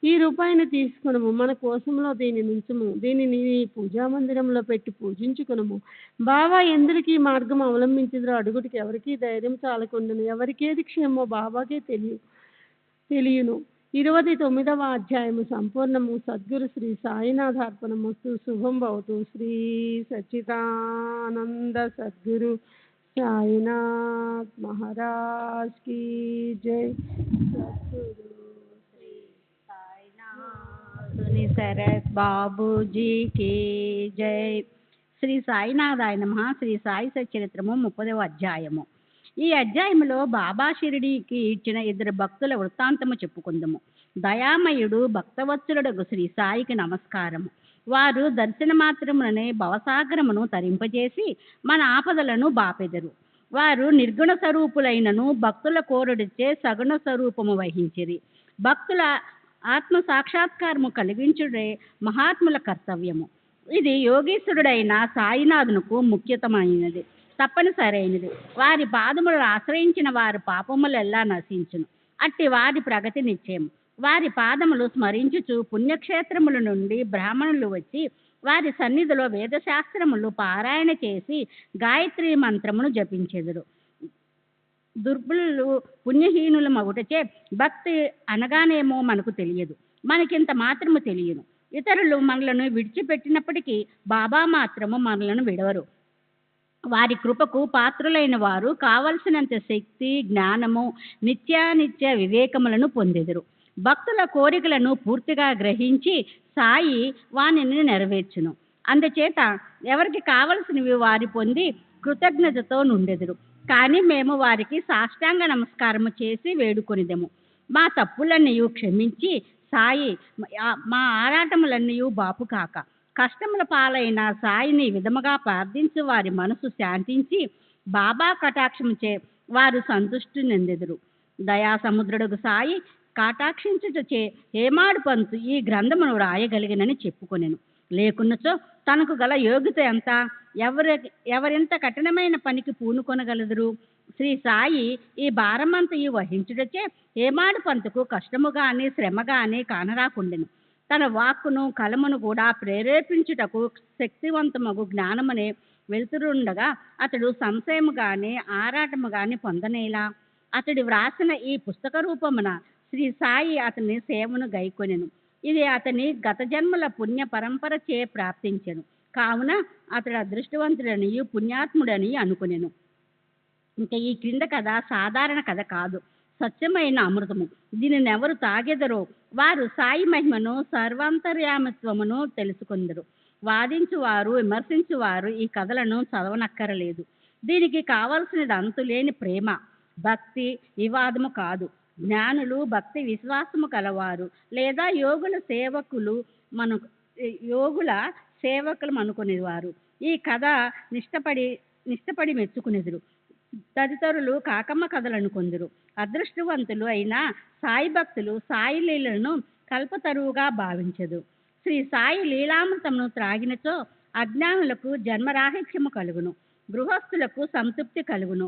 ఈ రూపాయిని తీసుకునము. మన కోసంలో దీని నుంచుము. దీనిని పూజా మందిరంలో పెట్టి పూజించుకునము. బాబా ఎందుకు ఈ మార్గం అవలంబించదో అడుగుటికి ఎవరికీ ధైర్యం చాలకుండాను. ఎవరికేది క్షేమో బాబాకే తెలియను. 29వ అధ్యాయము సంపూర్ణము. సద్గురు శ్రీ సాయినాథార్పణమస్తు. శుభం భవతు. శ్రీ సచ్చిదానంద సద్గురు సాయినాథ్ మహారాజ్ की जय. सद्गुरु श्री సాయినాథుని శరత్ బాబూజీ की జై. శ్రీ సాయినాథాయ నమః. శ్రీ సాయి సచరిత్రము 30వ అధ్యాయము. ఈ అధ్యాయములో బాబా షిరిడీకి ఇచ్చిన 2 భక్తుల వృత్తాంతము చెప్పుకుందాము. దయామయుడు భక్తవత్సలుడు శ్రీ సాయికి నమస్కారము. వారు దర్శన మాత్రముననే భవసాగరమును తరింపజేసి మన ఆపదలను బాపెదరు. వారు నిర్గుణ స్వరూపులైనను భక్తుల కోరుడిచే సగుణ స్వరూపము వహించిరి. భక్తుల ఆత్మ సాక్షాత్కారము కలిగించుడే మహాత్ముల కర్తవ్యము. ఇది యోగీశ్వరుడైన సాయినాథునకు ముఖ్యతమైనది, తప్పనిసరైనది. వారి పాదములను ఆశ్రయించిన వారి పాపములెల్లా నశించును. అట్టి వారి ప్రగతి నిశ్చయం. వారి పాదములు స్మరించుచు పుణ్యక్షేత్రముల నుండి బ్రాహ్మణులు వచ్చి వారి సన్నిధిలో వేదశాస్త్రములు పారాయణ చేసి గాయత్రి మంత్రమును జపించెదరు. దుర్బలు పుణ్యహీనుల మగుటచే భక్తి అనగానేమో మనకు తెలియదు. మనకింత మాత్రము తెలియను. ఇతరులు మనలను విడిచిపెట్టినప్పటికీ బాబా మాత్రము మనలను విడవరు. వారి కృపకు పాత్రులైన వారు కావలసినంత శక్తి, జ్ఞానము, నిత్యానిత్య వివేకములను పొందెదరు. భక్తుల కోరికలను పూర్తిగా గ్రహించి సాయి వానిని నెరవేర్చును. అందుచేత ఎవరికి కావలసినవి వారి పొంది కృతజ్ఞతతో నుండెదరు. కానీ మేము వారికి సాష్టాంగ నమస్కారము చేసి వేడుకొనిదెము. మా తప్పులన్నీ క్షమించి సాయి మా ఆరాటములన్నీ బాపు కాక. కష్టముల పాలైన సాయిని విధముగా ప్రార్థించు వారి మనసు శాంతించి బాబా కటాక్షముచే వారు సంతుష్టి నెందెదరు. దయా సముద్రుడు సాయి కటాక్షించుటచే హేమాడు పంతు ఈ గ్రంథమును రాయగలిగినని చెప్పుకొనెను. లేకున్నచో తనకు గల యోగ్యత ఎంత? ఎవరెంత కఠినమైన పనికి పూనుకొనగలదురు? శ్రీ సాయి ఈ భారమంతయు వహించుటచే హేమాడు పంతుకు కష్టము గాని శ్రమ గాని కానరాకుండెను. తన వాక్కును కలమును కూడా ప్రేరేపించుటకు శక్తివంతమగు జ్ఞానమనే వెళ్తుండగా అతడు సంశయము గాని ఆరాటము గాని పొందనేలా. అతడు వ్రాసిన ఈ పుస్తక రూపమున శ్రీ సాయి అతని సేవను గైకొనెను. ఇది అతని గత జన్మల పుణ్య పరంపర చే ప్రాప్తించెను. కావున అతడు అదృష్టవంతుడనియు పుణ్యాత్ముడని అనుకునెను. ఇంకా ఈ క్రింద కథ సాధారణ కథ కాదు, స్వచ్ఛమైన అమృతము. దీనిని ఎవరు తాగెదరో వారు సాయి మహిమను సర్వాంతర్యామిత్వమును తెలుసుకుందరు. వాదించువారు విమర్శించువారు ఈ కథలను చదవనక్కరలేదు. దీనికి కావలసినది అంతులేని ప్రేమ, భక్తి, వివాదము కాదు. జ్ఞానులు, భక్తి విశ్వాసము కలవారు లేదా యోగుల సేవకులు అనుకునేవారు ఈ కథ నిష్టపడి మెచ్చుకునేదురు. తదితరులు కాకమ్మ కథలను కొందరు. అదృష్టవంతులు అయిన సాయి భక్తులు సాయి లీలను కల్పతరువుగా భావించదు. శ్రీ సాయి లీలామృతమును త్రాగినచో అజ్ఞానులకు జన్మరాహిత్యము కలుగును, గృహస్థులకు సంతృప్తి కలుగును,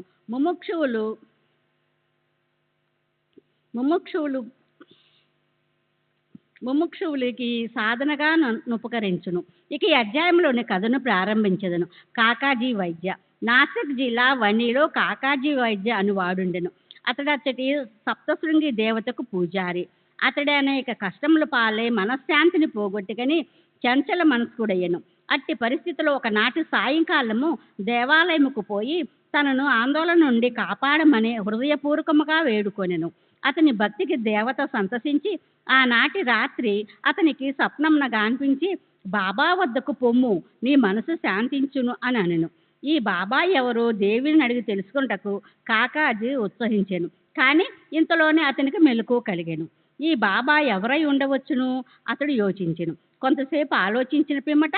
ముముక్షువులకి సాధనగా నుపకరించును. ఇక ఈ అధ్యాయంలోని కథను ప్రారంభించదను. కాకాజీ వైద్య. నాసిక్ జిల్లా వణిలో కాకాజీ వైద్య అనువాడుండెను. అతడచ్చటి సప్తశృంగి దేవతకు పూజారి. అతడి అనేక కష్టముల పాలై మనశ్శాంతిని పోగొట్టుకని చంచల మనస్కుడయ్యను. అట్టి పరిస్థితిలో ఒకనాటి సాయంకాలము దేవాలయముకు పోయి తనను ఆందోళన నుండి కాపాడమని హృదయపూర్వకముగా వేడుకొనెను. అతని భక్తికి దేవత సంతసించి ఆనాటి రాత్రి అతనికి స్వప్నమునగా అనిపించి, బాబా వద్దకు పొమ్ము, నీ మనసు శాంతించును అని అనెను. ఈ బాబా ఎవరో దేవిని అడిగి తెలుసుకుంటకు కాకాజీ ఉత్సహించెను. కానీ ఇంతలోనే అతనికి మెలకువ కలిగెను. ఈ బాబా ఎవరై ఉండవచ్చును అతడు యోచించెను. కొంతసేపు ఆలోచించిన పిమ్మట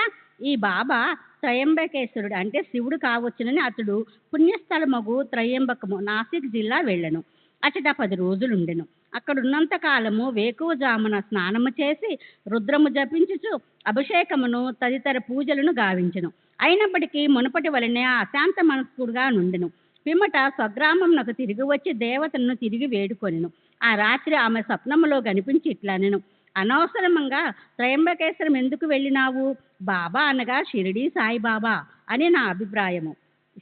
ఈ బాబా త్రయంబకేశ్వరుడు అంటే శివుడు కావచ్చునని అతడు పుణ్యస్థలమగు త్రయంబకము నాసిక్ జిల్లా వెళ్ళెను. అచట 10 రోజులుండెను. అక్కడున్నంత కాలము వేకువజామున స్నానము చేసి రుద్రము జపించుచు అభిషేకమును తదితర పూజలను గావించెను. అయినప్పటికీ మునుపటి వలనే అశాంత మనస్కుడుగా నుండెను. పిమ్మట స్వగ్రామమునకు తిరిగి వచ్చి దేవతలను తిరిగి వేడుకొనెను. ఆ రాత్రి ఆమె స్వప్నములో కనిపించి ఇట్లనెను, అనవసరంగా త్రయంబకేశ్వరం ఎందుకు వెళ్ళినావు? బాబా అనగా షిరిడీ సాయిబాబా అని నా అభిప్రాయము.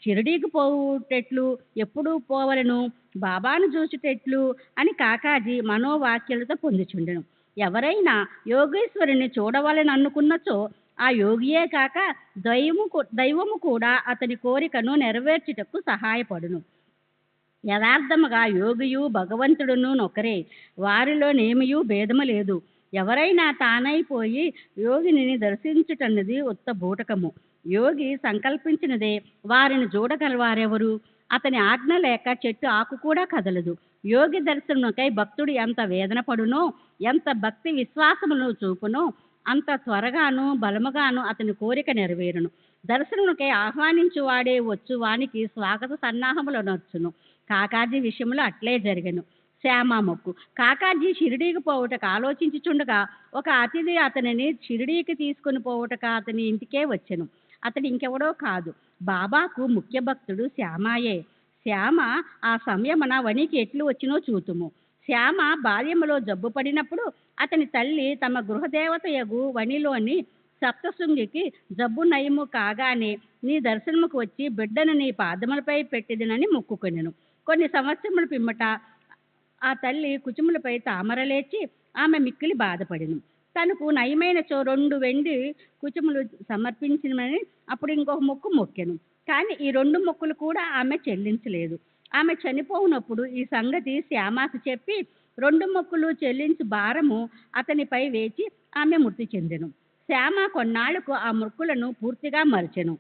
షిరిడీకి పోవుటెట్లు, ఎప్పుడు పోవలను, బాబాను చూచుటెట్లు అని కాకాజీ మనోవాక్యాలతో పొందుచుండెను. ఎవరైనా యోగేశ్వరుని చూడవాలని అనుకున్నచో ఆ యోగియే కాక దైవము కూడా అతని కోరికను నెరవేర్చుటకు సహాయపడును. యథార్థముగా యోగియు భగవంతుడును నొకరే, వారిలో నేమియూ భేదము లేదు. ఎవరైనా తానైపోయి యోగిని దర్శించుటన్నది ఉత్త బూటకము. యోగి సంకల్పించినదే వారిని చూడగలవారెవరు? అతని ఆజ్ఞ లేక చెట్టు ఆకు కూడా కదలదు. యోగి దర్శనముకై భక్తుడు ఎంత వేదన పడునో, ఎంత భక్తి విశ్వాసమును చూపునో అంత త్వరగాను బలముగాను అతని కోరిక నెరవేరును. దర్శనముకై ఆహ్వానించువాడే వచ్చు వానికి స్వాగత సన్నాహములు నచ్చును. కాకాజీ విషయంలో అట్లే జరిగెను. శ్యామ మొక్కు. కాకాజీ షిరిడీకి పోవుటకు ఆలోచించుచుండగా ఒక అతిథి అతనిని షిరిడీకి తీసుకుని పోవుటకు అతని ఇంటికే వచ్చెను. అతడు ఇంకెవడో కాదు, బాబాకు ముఖ్య భక్తుడు శ్యామాయే. శ్యామ ఆ సమయమున వనికి ఎట్లు వచ్చినో చూతుము. శ్యామ బాల్యములో జబ్బు పడినప్పుడు అతని తల్లి తమ గృహదేవతయగు వనిలోని సప్తశృంగికి జబ్బు నయము కాగానే నీ దర్శనముకు వచ్చి బిడ్డను నీ పాదములపై పెట్టిదినని మొక్కుకొనెను. కొన్ని సంవత్సరముల పిమ్మట ఆ తల్లి కుచుములపై తామరలేచి ఆమె మిక్కిలి బాధపడిను. తనకు నయమైనచో 2 వెండి కుచుములు సమర్పించినమని అప్పుడు ఇంకొక మొక్కు మొక్కెను. కానీ ఈ 2 మొక్కులు కూడా ఆమె చెల్లించలేదు. ఆమె చనిపోయినప్పుడు ఈ సంగతి శ్యామకు చెప్పి 2 మొక్కులు చెల్లించు భారము అతనిపై వేచి ఆమె మృతి చెందెను. శ్యామ కొన్నాళ్లకు ఆ మొక్కులను పూర్తిగా మరిచెను.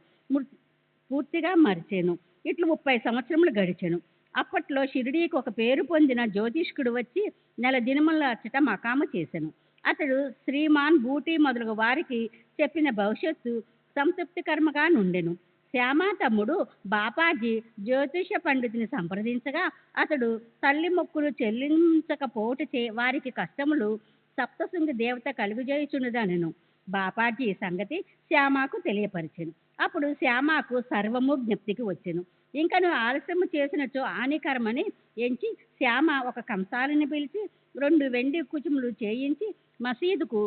ఇట్లు 30 సంవత్సరములు గడిచెను. అప్పట్లో షిరిడీకి ఒక పేరు పొందిన జ్యోతిష్కుడు వచ్చి నెల దినముల అచ్చట మకాము చేసెను. అతడు శ్రీమాన్ బూటీ మొదలగు వారికి చెప్పిన భవిష్యత్తు సంతృప్తికరముగా నుండెను. శ్యామ తమ్ముడు బాపాజీ జ్యోతిష పండితుని సంప్రదించగా అతడు తల్లి మొక్కులు చెల్లించకపోవటచే వారికి కష్టములు సప్తశృంగి దేవత కలుగజేయుచున్నదనెను. బాపాజీ సంగతి శ్యామకు తెలియపరిచెను. అప్పుడు శ్యామకు సర్వము జ్ఞప్తికి వచ్చెను. ఇంకను ఆలస్యము చేసినచో హానికరమని ఎంచి శ్యామ ఒక కంసాలిని పిలిచి 2 వెండి కుచుములు చేయించి మసీదుకు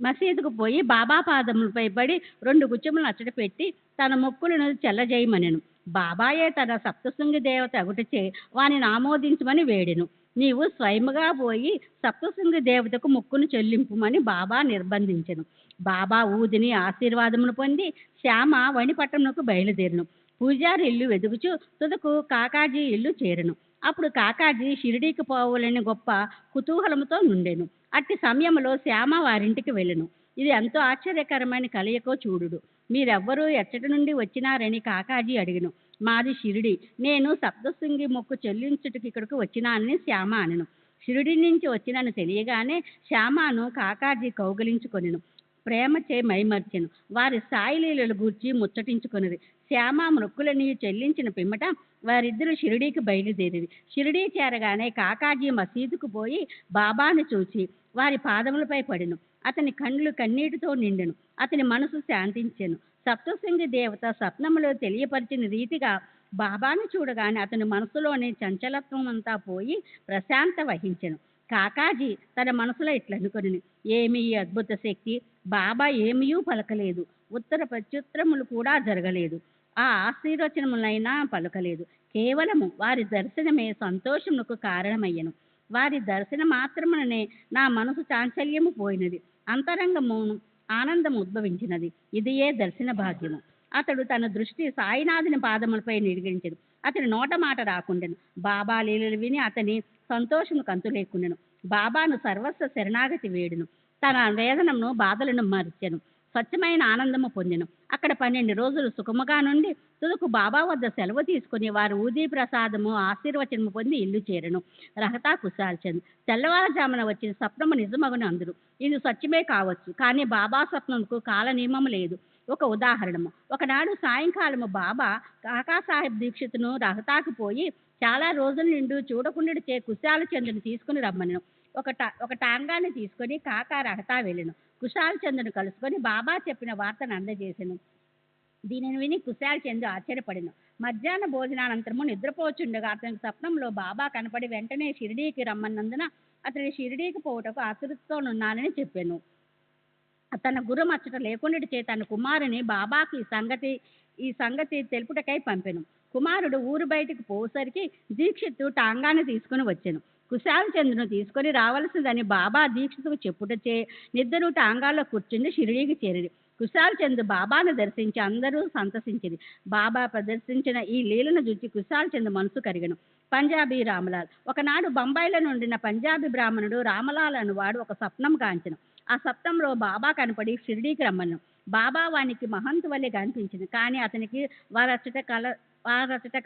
మసీదుకు పోయి బాబా పాదములపై పడి 2 గుచ్చములను అచ్చట పెట్టి తన మొక్కులను చెల్లజేయమనెను. బాబాయే తన సప్తశృంగి దేవత అగుటచే వానిని ఆమోదించమని వేడెను. నీవు స్వయముగా పోయి సప్తశృంగి దేవతకు మొక్కును చెల్లింపుమని బాబా నిర్బంధించెను. బాబా ఊదిని ఆశీర్వాదమును పొంది శ్యామ వణిపట్టణమునకు బయలుదేరును. పూజారి ఇల్లు వెదుగుచు తుదకు కాకాజీ ఇల్లు చేరెను. అప్పుడు కాకాజీ షిరిడీకి పోవాలని గొప్ప కుతూహలముతో నుండెను. అట్టి సమయంలో శ్యామ వారింటికి వెళ్ళెను. ఇది ఎంతో ఆశ్చర్యకరమైన కలయికో చూడుడు. మీరెవ్వరూ ఎచ్చటి నుండి వచ్చినారని కాకాజీ అడిగెను. మాది షిరిడి, నేను సప్తశృంగి మొక్కు చెల్లించుటకు ఇక్కడికి వచ్చినానని శ్యామ అనెను. షిరిడి నుంచి వచ్చినని తెలియగానే శ్యామను కాకాజీ కౌగలించుకొనెను. ప్రేమచే మైమర్చెను. వారి సాయిలీలలు గూర్చి ముచ్చటించుకొనిది. శ్యామ మొక్కులని చెల్లించిన పిమ్మట వారిద్దరూ షిరిడీకి బయలుదేరిరి. షిరిడీ చేరగానే కాకాజీ మసీదుకు పోయి బాబాను చూచి వారి పాదములపై పడెను. అతని కళ్ళు కన్నీటితో నిండెను. అతని మనసు శాంతించెను. సప్తశృంగి దేవత స్వప్నములో తెలియపరిచిన రీతిగా బాబాను చూడగానే అతని మనసులోని చంచలత్వం అంతా పోయి ప్రశాంత వహించెను. కాకాజీ తన మనసులో ఇట్లనుకొనిను, ఏమి ఈ అద్భుత శక్తి! బాబా ఏమీయూ పలకలేదు, ఉత్తర ప్రత్యుత్తరములు కూడా జరగలేదు, ఆ ఆశీర్వచనములైనా పలకలేదు. కేవలము వారి దర్శనమే సంతోషమునకు కారణమయ్యను. వారి దర్శన మాత్రముననే నా మనసు చాంచల్యము పోయినది, అంతరంగము ఆనందం ఉద్భవించినది. ఇదియే దర్శన భాగ్యము. అతడు తన దృష్టి సాయినాథుని పాదములపై నిడిగించెను. అతని నోట మాట రాకుండెను. బాబా లీలలు విని అతని సంతోషము కంతులేకుండెను. బాబాను సర్వస్వ శరణాగతి వేడును. తన వేదనను బాధలను మర్చెను. స్వచ్ఛమైన ఆనందము పొందెను. అక్కడ 12 రోజులు సుఖముగా నుండి తుదకు బాబా వద్ద సెలవు తీసుకుని వారు ఊదీ ప్రసాదము ఆశీర్వచనము పొంది ఇల్లు చేరెను. రహతా కుశాల్చంద్ తెల్లవారుజామున వచ్చిన స్వప్నము నిజమగును అందరు. ఇది సత్యమే కావచ్చు, కానీ బాబా స్వప్నముకు కాల నియమము లేదు. ఒక ఉదాహరణము, ఒకనాడు సాయంకాలము బాబా కాకాసాహెబ్ దీక్షితును రహతాకు పోయి చాలా రోజుల నుండి చూడకుండాచే కుశాల్ చంద్రుని తీసుకుని రమ్మను. ఒక టాంగాన్ని తీసుకొని కాకా రహతా వెళ్ళెను. కుశాల్ చంద్రుని కలుసుకొని బాబా చెప్పిన వార్తను అందజేసెను. దీనిని విని కుశాల్ చంద్రు ఆశ్చర్యపడెను. మధ్యాహ్న భోజనానంతరము నిద్రపోచుండగా అతనికి స్వప్నంలో బాబా కనపడి వెంటనే షిరిడీకి రమ్మన్నందున అతని షిరిడీకి పోవుటకు ఆతృతతోనున్నానని చెప్పాను. తన గురు మచ్చట లేకుండా తన కుమారుని బాబాకి ఈ సంగతి తెలుపుటకై పంపెను. కుమారుడు ఊరు బయటికి పోసరికి దీక్షిత్తు టాంగాన్ని తీసుకుని వచ్చెను. కుశాల్ చంద్రును తీసుకొని రావలసిందని బాబా దీక్షితుకు చెప్పుటచే నిద్దరు టాంగాల్లో కూర్చుని షిరిడీకి చేరిరి. కుశాల్ చంద్రు బాబాను దర్శించి అందరూ సంతసించిరి. బాబా ప్రదర్శించిన ఈ లీలను చూచి కుశాల్ చంద్రు మనసు కరిగెను. పంజాబీ రామలాల్ ఒకనాడు బొంబాయిలో నుండిన పంజాబీ బ్రాహ్మణుడు రామలాల్ అనువాడు ఒక స్వప్నం కాంచెను. ఆ స్వప్నంలో బాబా కనపడి షిరిడీకి రమ్మను. బాబా వానికి మహంతు వల్లే కనిపించింది, కానీ అతనికి వారచట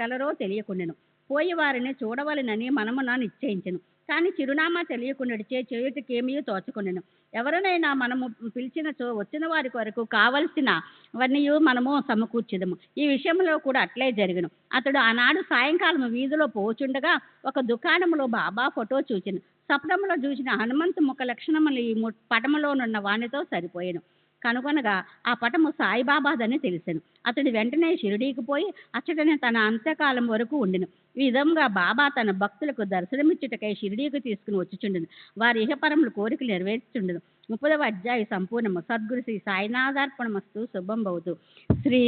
కలరో తెలియకుండాను. పోయి వారిని చూడవలనని మనమున నిశ్చయించెను. కానీ చిరునామా తెలియకుండాచే చేయుటకేమీ తోచకుండెను. ఎవరినైనా మనము పిలిచినచో వచ్చిన వారి కొరకు కావలసినవన్నీ మనము సమకూర్చెదము. ఈ విషయంలో కూడా అట్లే జరిగెను. అతడు ఆనాడు సాయంకాలం వీధిలో పోచుండగా ఒక దుకాణంలో బాబా ఫోటో చూచెను. స్వప్నంలో చూసిన హనుమంతు ముఖ లక్షణములు ఈ పటములోనున్న వానితో సరిపోయాను. కనుగొనగా ఆ పటము సాయిబాబాదని తెలిసెను. అతడు వెంటనే షిరిడీకి పోయి అచ్చటనే తన అంత్యకాలం వరకు ఉండెను. ఈ విధంగా బాబా తన భక్తులకు దర్శనమిచ్చుటకై షిరిడీకి తీసుకుని వచ్చుచుండెను. వారి ఇహపరముల కోరికలు నెరవేర్చుచుండెను. 30వ అధ్యాయ సంపూర్ణము. సద్గురు శ్రీ సాయినాథార్పణమస్తు. శుభం భవతు. శ్రీ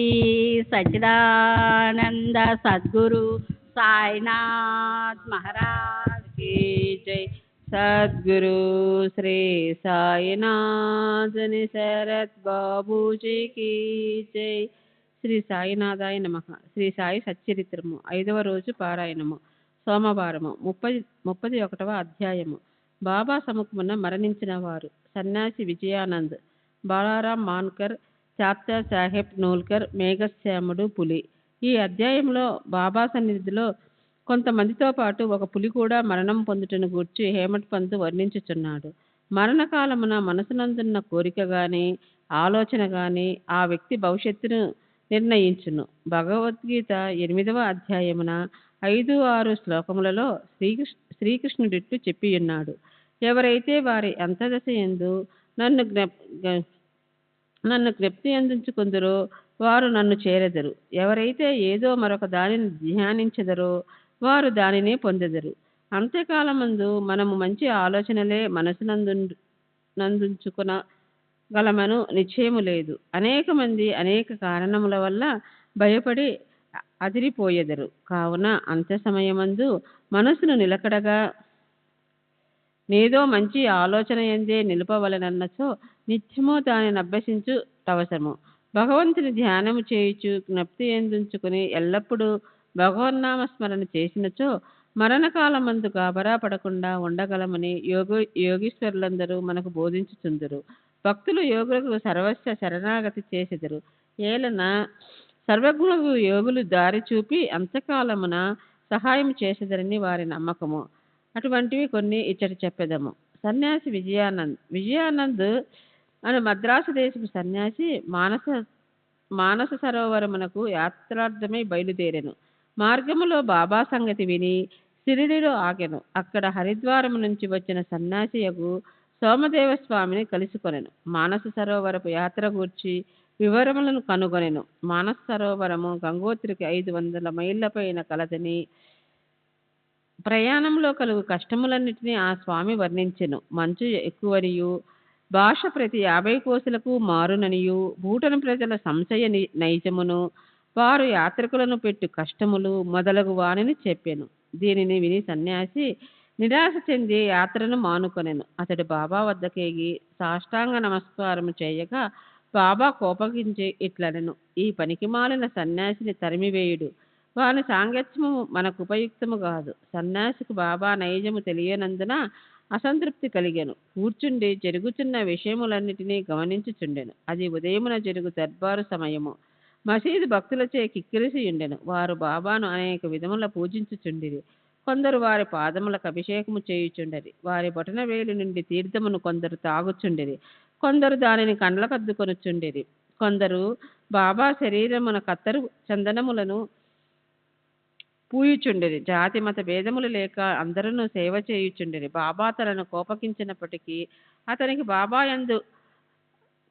సచ్చిదానంద సద్గురు సాయినాథ్ మహారాజ్ की जय. सद्गुरु श्री साईनाथ शरद बाबूजी की जय. శ్రీ సాయినాథాయ నమః. శ్రీ సాయి సచ్చరిత్రము 5వ రోజు పారాయణము. సోమవారము. 31వ అధ్యాయము. బాబా సముఖమున మరణించిన వారు. సన్యాసి విజయానంద్, బాలారాం మాన్కర్, చాత్యా సాహెబ్ నూల్కర్, మేఘశ్యాముడు పులి. ఈ అధ్యాయంలో బాబా సన్నిధిలో కొంతమందితో పాటు ఒక పులి కూడా మరణం పొందుటను గూర్చి హేమట్ పంత్ వర్ణించుచున్నాడు. మరణకాలమున మనసునందున్న కోరిక గాని ఆలోచన గాని ఆ వ్యక్తి భవిష్యత్తును నిర్ణయించును. భగవద్గీత 8వ అధ్యాయమున 5-6 శ్లోకములలో శ్రీకృష్ణుడిట్టు చెప్పియున్నాడు. ఎవరైతే వారి అంతదశ యందు నన్ను జ్ఞప్తి అందించుకుందరో వారు నన్ను చేరెదరు. ఎవరైతే ఏదో మరొక దానిని ధ్యానించెదరో వారు దానినే పొందెదరు. అంత్యకాలమందు మనము మంచి ఆలోచనలే మనసునందుంచుకున గలమను నిశ్చయము లేదు. అనేక మంది అనేక కారణముల వల్ల భయపడి అదిరిపోయెదరు. కావున అంత్య సమయమందు మనసును నిలకడగా నేదో మంచి ఆలోచన ఎందే నిలుపవలనన్నచో నిత్యము దానిని అభ్యసించుటవసరము. భగవంతుని ధ్యానము చేయుచు జ్ఞప్తి ఎందుంచుకుని ఎల్లప్పుడూ భగవన్నామ స్మరణ చేసినచో మరణకాలమందు గాబరా పడకుండా ఉండగలమని యోగీశ్వరులందరూ మనకు బోధించుచుందురు. భక్తులు యోగులకు సర్వస్వ శరణాగతి చేసెదరు. ఏలన సర్వజ్ఞులకు యోగులు దారి చూపి అంతకాలమున సహాయం చేసెదరని వారి నమ్మకము. అటువంటివి కొన్ని ఇచ్చట చెప్పెదము. సన్యాసి విజయానంద్ అనే మద్రాసు దేశపు సన్యాసి మానస సరోవరమునకు యాత్రార్థమై బయలుదేరెను. మార్గములో బాబా సంగతి విని షిరిడిలో ఆగెను. అక్కడ హరిద్వారము నుంచి వచ్చిన సన్యాసియగు సోమదేవ స్వామిని కలుసుకొనెను. మానస సరోవరపు యాత్ర గూర్చి వివరములను కనుగొనెను. మానస సరోవరము గంగోత్రికి 500 మైళ్ళ పైన కలదని, ప్రయాణంలో కలుగు కష్టములన్నిటినీ ఆ స్వామి వర్ణించెను. మంచు ఎక్కువనియు, భాష ప్రతి 50 కోసులకు మారుననియు, భూటన ప్రజల సంశయ నైజమును, వారు యాత్రికులను పెట్టు కష్టములు మొదలగు వాణిని చెప్పెను. దీనిని విని సన్యాసి నిరాశ చెంది యాత్రను మానుకొనెను. అతడు బాబా వద్దకేగి సాష్టాంగ నమస్కారము చేయగా బాబా కోపగించి ఇట్లనెను: ఈ పనికి మాలిన సన్యాసిని తరిమివేయుడు. వాని సాంగత్యము మనకు ఉపయుక్తము కాదు. సన్యాసికి బాబా నైజము తెలియనందున అసంతృప్తి కలిగెను. కూర్చుండి జరుగుతున్న విషయములన్నిటినీ గమనించుచుండెను. అది ఉదయమున జరుగు దర్బారు సమయము. మసీదు భక్తులచే కిక్కిరిసి ఉండెను. వారు బాబాను అనేక విధముల పూజించుచుండిరి. కొందరు వారి పాదములకు అభిషేకము చేయుచుండరి. వారి బొటన వేలు నుండి తీర్థమును కొందరు తాగుచుండిరి. కొందరు దానిని కండ్లకద్దుకొనుచుండిరి. కొందరు బాబా శరీరమున కత్తరు చందనములను పూయుచుండిరి. జాతి మత భేదములు లేక అందరూ సేవ చేయుచుండిరి. బాబా తనను కోపగించినప్పటికీ అతనికి బాబా యందు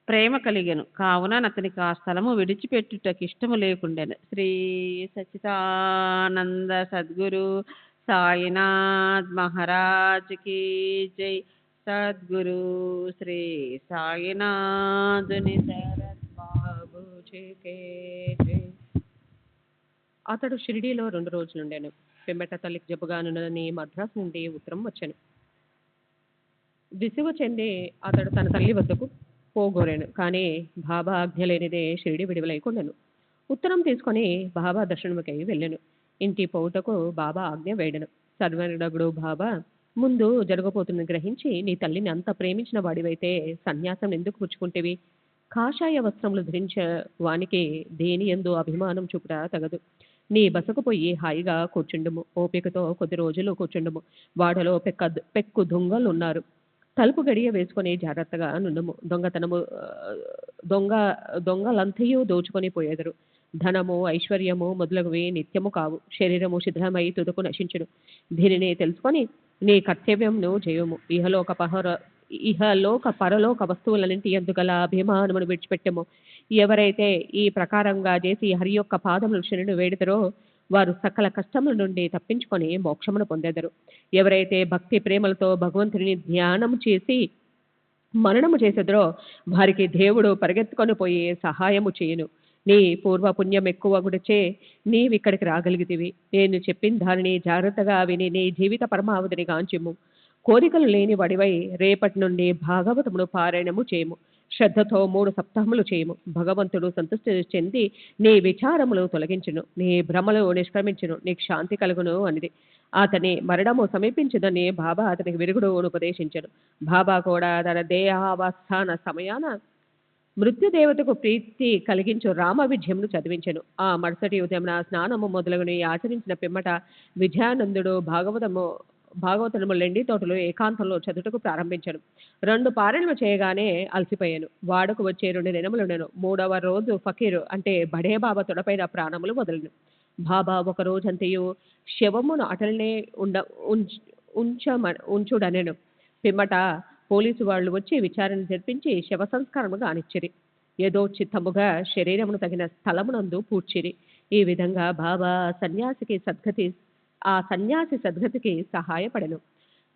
ప్రేమ కలిగెను. కావున అతనికి ఆ స్థలము విడిచిపెట్టుటకు ఇష్టము లేకుండెను. శ్రీ సచ్చిదానంద సద్గురు సాయినాథ్ మహారాజ్ కీ జై. సద్గురు శ్రీ సాయినాథుని శరత్ బాబూజీకే జై. అతడు షిరిడీలో 2 రోజులుండెను. పిమ్మట తల్లికి జబ్బుగానున్నదని మద్రాసు నుండి ఉత్తరం వచ్చెను. విసుగు చెంది అతడు తన తల్లి వద్దకు పోగోరెను. కానీ బాబా ఆజ్ఞ లేనిదే షిరిడి విడివలేకుండెను. ఉత్తరం తీసుకొని బాబా దర్శనముకై వెళ్ళెను. ఇంటి పోవుటకు బాబా ఆజ్ఞ వేడెను. సర్వనగుడు బాబా ముందు జరగబోతున్న గ్రహించి, నీ తల్లిని అంత ప్రేమించిన వాడివైతే సన్యాసం ఎందుకు పుచ్చుకుంటేవి? కాషాయ వస్త్రములు ధరించే వానికి దేని ఎందు అభిమానం చూపుట తగదు. నీ బసకు పోయి హాయిగా కూర్చుండుము. ఓపికతో కొద్ది రోజులు కూర్చుండుము. వాడలో పెక్కు దొంగలున్నారు. తలుపు గడియ వేసుకొని జాగ్రత్తగా నుండుము. దొంగలంతయు దోచుకొని పోయేదరు. ధనము, ఐశ్వర్యము మొదలగువి నిత్యము కావు. శరీరము శిథిలమై తుదకు నశించును. దీనిని తెలుసుకొని నీ కర్తవ్యంను చేయము. ఇహలోక పరలోక వస్తువులన్నింటి యందు గల అభిమానమును విడిచిపెట్టము. ఎవరైతే ఈ ప్రకారంగా చేసి హరి యొక్క పాదములు శరణు వేడుదరో వారు సకల కష్టముల నుండి తప్పించుకొని మోక్షమును పొందెదరు. ఎవరైతే భక్తి ప్రేమలతో భగవంతుని ధ్యానం చేసి మరణము చేసేదరో వారికి దేవుడు పరిగెత్తుకొని పోయి సహాయము చేయును. నీ పూర్వపుణ్యం ఎక్కువ గుడిచే నీవిక్కడికి రాగలిగితివి. నేను చెప్పిన దానిని జాగ్రత్తగా విని నీ జీవిత పరమావధిని గాంచిము. కోరికలు లేని వడివై రేపటి నుండి భాగవతమును పారాయణము చేయము. శ్రద్ధతో 3 సప్తాహములు చేయము. భగవంతుడు సంతృష్టి చెంది నీ విచారములు తొలగించును. నీ భ్రమలు నిష్క్రమించును. నీకు శాంతి కలుగును అనిది. అతని మరణము సమీపించదని బాబా అతనికి విరుగుడు ఉపదేశించను. బాబా కూడా తన దేహావస్థాన సమయాన మృత్యుదేవతకు ప్రీతి కలిగించు రామ విజయమును చదివించెను. ఆ మరుసటి ఉదయమున స్నానము మొదలగుని ఆచరించిన పిమ్మట విజయానందుడు భాగవతము లెండి తోటలో ఏకాంతంలో చదువుటకు ప్రారంభించాను. 2 పారాయణలు చేయగానే అలసిపోయాను. వాడకు వచ్చే 2 దినములుండెను. 3వ రోజు ఫకీరు అంటే బడే బాబా తొడపైన ప్రాణములు వదలను. బాబా ఒక రోజంతయు శవమును అటలనే ఉంచుడనెను. పిమ్మట పోలీసు వాళ్ళు వచ్చి విచారణ జరిపించి శవ సంస్కారము గానిచ్చిరి. ఏదో చిత్తముగా శరీరమును తగిన స్థలమునందు పూడ్చిరి. ఈ విధంగా బాబా సన్యాసి సద్గతికి సహాయపడెను.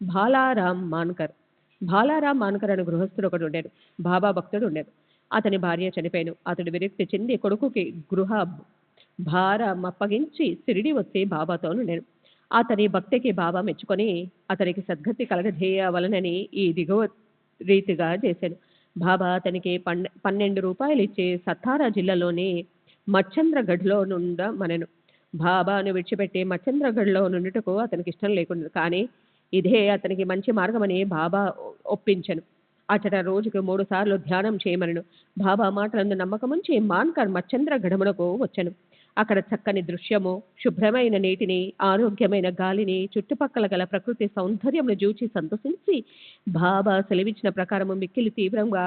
బాలారాం మాన్కర్. బాలారాం మాన్కర్ అనే గృహస్థుడు ఒకడు ఉండేది. బాబా భక్తుడు ఉండేది. అతని భార్య చనిపోయాను. అతడు విరక్తి చెంది కొడుకుకి గృహ భారం అప్పగించి షిరిడి వచ్చి బాబాతో ఉండేను. అతని భక్తికి బాబా మెచ్చుకొని అతనికి సద్గతి కలగజేయవలనని ఈ దిగువ రీతిగా చేశాను. బాబా అతనికి 12 రూపాయలు ఇచ్చి సత్తారా జిల్లాలోని మచ్చంద్రగఢ్లో మనను. బాబాను విడిచిపెట్టి మచ్చంద్రగఢ్లో నుండుటకు అతనికి ఇష్టం లేకుండా, కానీ ఇదే అతనికి మంచి మార్గమని బాబా ఒప్పించను. అతడ రోజుకు 3 సార్లు ధ్యానం చేయమనను. బాబా మాటలందు నమ్మకముంచి మాన్కర్ మచ్చంద్రగఢమునకు వచ్చాను. అక్కడ చక్కని దృశ్యము, శుభ్రమైన నీటిని, ఆరోగ్యమైన గాలిని, చుట్టుపక్కల గల ప్రకృతి సౌందర్యమును చూచి సంతోషించి బాబా సెలవిచ్చిన ప్రకారము మిక్కిలి తీవ్రంగా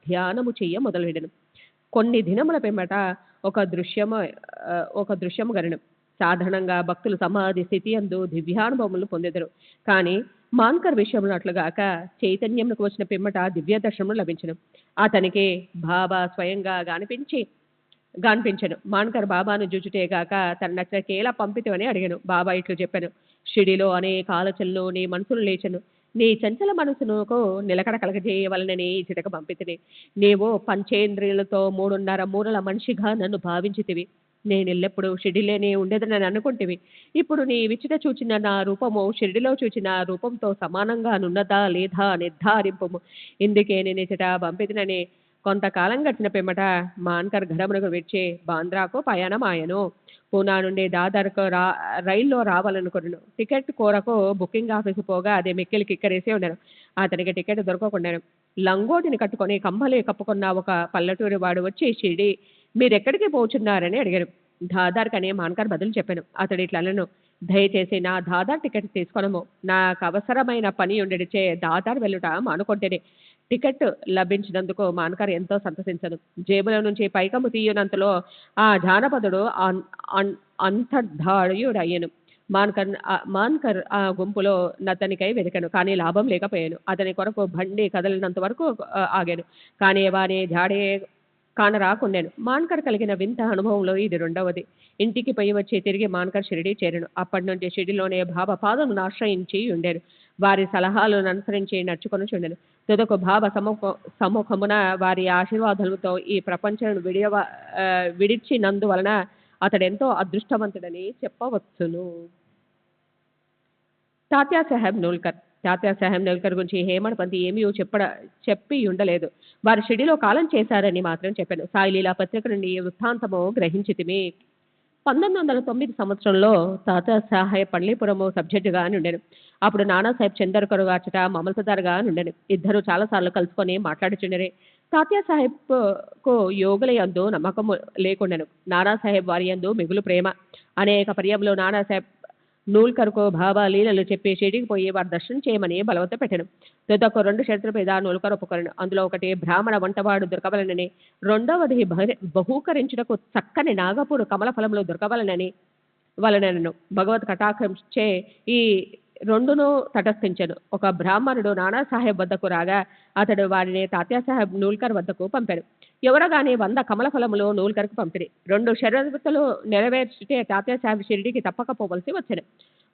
ధ్యానము చెయ్య మొదలుపెట్టెను. కొన్ని దినముల పిమ్మట ఒక దృశ్యము గనను. సాధారణంగా భక్తులు సమాధి స్థితి అందు దివ్యానుభవములు పొందెదరు. కానీ మాన్కర్ విషయంలో అట్లుగాక చైతన్యమునకు వచ్చిన పిమ్మట దివ్య దర్శనము లభించను. అతనికి బాబా స్వయంగా గాన్పించను. మాన్కర్ బాబాను జూచుటేగాక తన నచ్చకేలా పంపితేవని అడిగాను. బాబా ఇట్లు చెప్పాను: షిడిలో అనేక ఆలోచనలు నీ మనసును లేచను. నీ చంచల మనసునుకు నిలకడ కలగజేయవలనని ఇచ్చటకు పంపితిని. నీవు పంచేంద్రియులతో 3.5 మూరల మనిషిగా నన్ను భావించితివి. నేను ఎల్లప్పుడూ షిడిలోనే ఉండేదని అనుకుంటివి. ఇప్పుడు నీ విచిట చూచిన నా రూపము షిడిలో చూచిన రూపంతో సమానంగా నున్నదా లేదా నిర్ధారింపము. ఇందుకే నేను ఇచ్చట పంపితినని. కొంతకాలం గడిచిన పిమ్మట మాన్కర్ ఘడమునకు విడిచి బాంద్రాకు ప్రయాణమాయను. పూనా నుండి దాదర్కు రైల్లో రావాలనుకున్నాను. టికెట్ కోరకు బుకింగ్ ఆఫీసు పోగా అదే మిక్కిలి కిక్కరేసి ఉన్నాను. అతనికి టికెట్ దొరకకుండాను. లంగోటిని కట్టుకొని కంబలే కప్పుకున్న ఒక పల్లెటూరి వాడు వచ్చి షిరిడి మీరెక్కడికి పోచున్నారని అడిగారు. దాదార్కి అనే మాన్కర్ బదులు చెప్పాను. అతడు ఇట్లా అన్నాను: దయచేసి నా దాదార్ టికెట్ తీసుకొనము. నాకు అవసరమైన పని ఉండడిచే దాదార్ వెళ్ళుట మానుకుంటేనే. టికెట్ లభించినందుకు మాన్కర్ ఎంతో సంతసించను. జేబుల నుంచి పైకము తీయనంతలో ఆ జానపదుడు అంతర్ధాయుడయ్యను. మాన్కర్ ఆ గుంపులో నతనికై వెతికాను, కానీ లాభం లేకపోయాను. అతని కొరకు బండి కదలినంత వరకు ఆగాను, కానీ వాని జాడే కానరాకుండాను. మాన్కర్ కలిగిన వింత అనుభవంలో ఇది రెండవది. ఇంటికి పోయి వచ్చి తిరిగి మాన్కర్ షిరిడి చేరాను. అప్పటి నుండి షిరిడిలోనే బాబా పాదమును ఆశ్రయించి ఉండేను. వారి సలహాలను అనుసరించి నడుచుకొని చూడాను. తుదకు బాబా సముఖమున వారి ఆశీర్వాదాలతో ఈ ప్రపంచం విడిచినందువలన అతడెంతో అదృష్టవంతుడని చెప్పవచ్చును. తాత్యాసాహెబ్ నూల్కర్ గురించి హేమడ్ పంత్ ఏమీ చెప్పి ఉండలేదు. వారు షిడిలో కాలం చేశారని మాత్రం చెప్పాను. సాయిలీలా పత్రిక నుండి వృత్తాంతము గ్రహించితిమి. 1909 సంవత్సరంలో తాతాసాహెబ్ పండ్లీపురము సబ్జెక్టుగా నుండెను. అప్పుడు నానాసాహెబ్ చందర్కర్ గాచట మమల్తదార్గా నుండెను. ఇద్దరు చాలాసార్లు కలుసుకొని మాట్లాడుచుండరే. తాత్యాసాహెబ్కు యోగుల యందు నమ్మకము లేకుండెను. నానాసాహెబ్ వారి యందు మిగులు ప్రేమ. అనేక పర్యంలో నానాసాహెబ్ నూల్కర్కు బాబా లీలలు చెప్పి షిరిడికి పోయి వారు దర్శనం చేయమని బలవంత పెట్టాను. తుదకు 2 షరతుల మీద నూల్కర్ ఒప్పుకొనను. అందులో ఒకటి బ్రాహ్మణ వంటవాడు దొరకవలనని, రెండవది బహూకరించుటకు చక్కని నాగపూడు కమల ఫలములు దొరకవలనను. భగవత్ కటాక్షంచే ఈ 2ను తటస్థించను. ఒక బ్రాహ్మణుడు నానాసాహెబ్ వద్దకు రాగా అతడు వారిని తాత్యాసాహెబ్ నూల్కర్ వద్దకు పంపాడు. ఎవరగానే 100 కమల ఫలములు నూల్కర్కు పంపిణీ. 2 షరతులు నెరవేర్చితే తాత్యాసాహెబ్ షిరిడికి తప్పకపోవలసి వచ్చాను.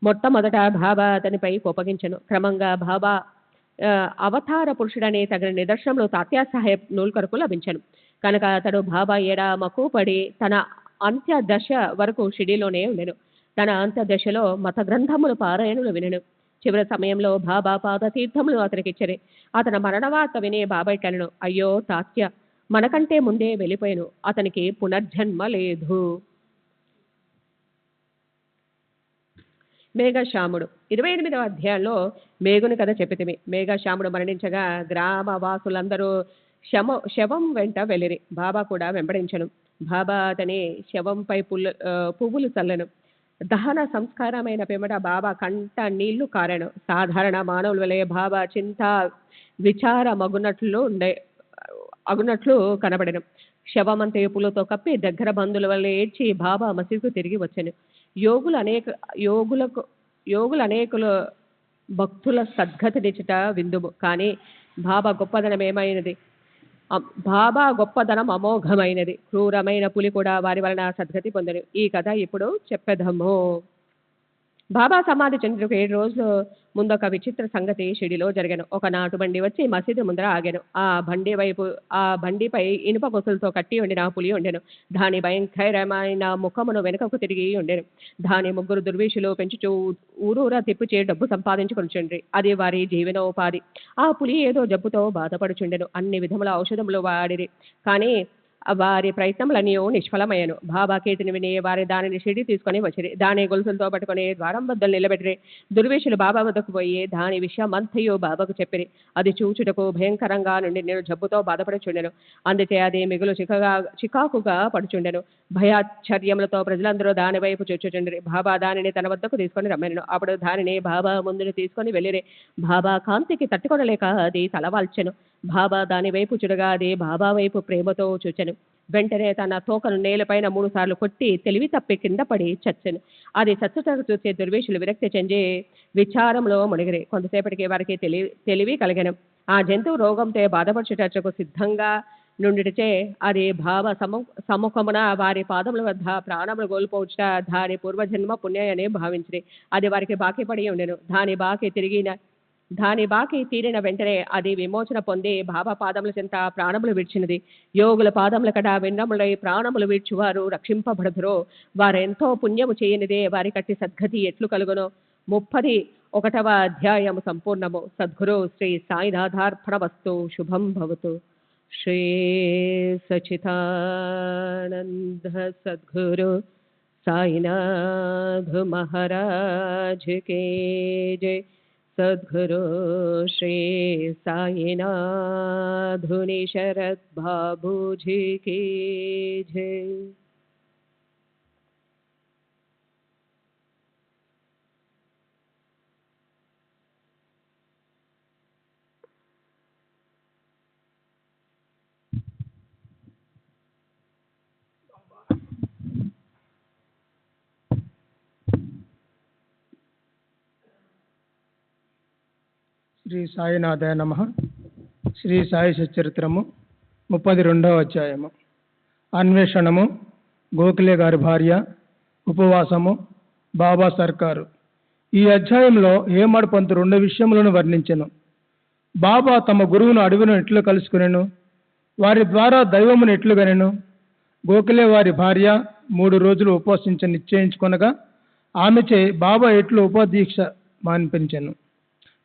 మొట్టమొదట బాబా అతనిపై కోపగించను. క్రమంగా బాబా అవతార పురుషుడనే తగిన నిదర్శనములు తాత్యాసాహెబ్ నూల్కర్కు లభించను. కనుక అతడు బాబా ఏడా మక్కువపడి తన అంత్య దశ వరకు షిరిడిలోనే ఉండెను. తన అంత్య దశలో మత గ్రంథములు పారాయణులు వినెను. చివరి సమయంలో బాబా పాద తీర్థములు అతనికి ఇచ్చరే. అతని మరణవార్త వినే బాబా ఇట్లనెను: అయ్యో తాత్య, మనకంటే ముందే వెళ్ళిపోయాను. అతనికి పునర్జన్మ లేదు. మేఘశ్యాముడు 28వ అధ్యాయంలో మేఘుని కథ చెప్పితిమి. మేఘశ్యాముడు మరణించగా గ్రామవాసులందరూ శవం వెంట వెళ్ళిరి. బాబా కూడా వెంబడించను. బాబా అతని శవంపై పువ్వులు చల్లెను. దహన సంస్కారమైన పిమ్మట బాబా కంట నీళ్లు కారెను. సాధారణ మానవుల వలె బాబా చింత అగునట్లు కనబడెను. శవమంతే పూలతో కప్పి దగ్గర బంధువుల వల్ల ఏడ్చి బాబా మసీదుకు తిరిగి వచ్చాను. యోగులు అనేకులు భక్తుల సద్గతినిచ్చుట విందుము. కానీ బాబా గొప్పదనం అమోఘమైనది. క్రూరమైన పులి కూడా వారి వలన సద్గతి పొందను. ఈ కథ ఇప్పుడు చెప్పెదము. బాబా సమాధి చెందుకు 7 రోజులు ముందు ఒక విచిత్ర సంగతి షిడిలో జరిగాను. ఒక నాటు బండి వచ్చి మసీదు ముందర ఆగాను. ఆ బండిపై ఇనుప గొలుసులతో కట్టి ఉండిన పులి ఉండెను. దాని భయంకరమైన ముఖమును వెనుకకు తిరిగి ఉండెను. దాని 3 దుర్విషులు పెంచుచూ ఊరూరా తిప్పుచే డబ్బు సంపాదించుకొనిచుండ్రి. అది వారి జీవనోపాధి. ఆ పులి ఏదో జబ్బుతో బాధపడుచుండెను. అన్ని విధముల ఔషధములు వాడిరి, కానీ వారి ప్రయత్నములన్నీ నిష్ఫలమయ్యను. బాబా కీర్తిని విని వారి దానిని షిడి తీసుకొని వచ్చిరి. దాని గొలుసులతో పట్టుకొని ద్వారం వద్దలు నిలబెట్టిరి. దుర్వేషులు బాబా వద్దకు పోయి దాని విషయం అంతయు బాబాకు చెప్పిరి. అది చూచుటకు భయంకరంగా నుండి నేను జబ్బుతో బాధపడుచుండెను. అందుకే అది మిగులు చికాకుగా పడుచుండెను. భయాశ్చర్యములతో ప్రజలందరూ దాని వైపు చూచుచుండ్రి. బాబా దానిని తన వద్దకు తీసుకొని రమ్మెను. అప్పుడు దానిని బాబా ముందును తీసుకొని వెళ్ళిరి. బాబా కాంతికి తట్టుకొనలేక అది తలవాల్చెను. బాబా దాని వైపు చూడగా అది బాబా వైపు ప్రేమతో చూచెను. వెంటనే తన తోకను నేలపైన 3 సార్లు కొట్టి తెలివి తప్పి కింద పడి చచ్చెను. అది చచ్చుటకు చూసే దుర్వేషులు విరక్తి చెంది విచారంలో మునిగిరి. కొంతసేపటికి వారికి తెలివి కలిగెను. ఆ జంతువు రోగంతో బాధపడుచుటకు సిద్ధంగా నుండిచే అది భావ సముఖమున వారి పాదముల వద్ద ప్రాణములు కోల్పోవచ్చుట దాని పూర్వజన్మ పుణ్యని భావించిరి. అది వారికి బాకీ పడి ఉండెను. దాని బాకీ తీరిన వెంటనే అది విమోచన పొంది బాబా పాదముల చెంత ప్రాణములు విడిచినది. యోగుల పాదముల కట విన్నములై ప్రాణములు విడిచువారు రక్షింపబడుదురో వారెంతో పుణ్యము చేయనిదే వారి కట్టి సద్గతి ఎట్లు కలుగునో. 31వ అధ్యాయము సంపూర్ణము. సద్గురు శ్రీ సాయినాథార్పణమస్తు. శుభం భవతు. శ్రీ సచితానంద సద్గురు సాయినాథ్ మహారాజ్ కే జై. सद्गुरु श्री साईनाथुनि शरद बाबूजी की जय. శ్రీ సాయినాథాయ నమః. శ్రీ సాయి సచరిత్రము 32వ అధ్యాయము. అన్వేషణము, గోఖలే గారి భార్య, ఉపవాసము, బాబా సర్కారు. ఈ అధ్యాయంలో హేమడ్ పంత్ 2 విషయములను వర్ణించెను. బాబా తమ గురువును అడవిను ఎట్లు కలుసుకునెను, వారి ద్వారా దైవమును ఎట్లుగనెను. గోఖలే వారి భార్య 3 రోజులు ఉపవసించ నిశ్చయించుకొనగా ఆమెచే బాబా ఎట్లు ఉపదీక్ష మాన్పించెను.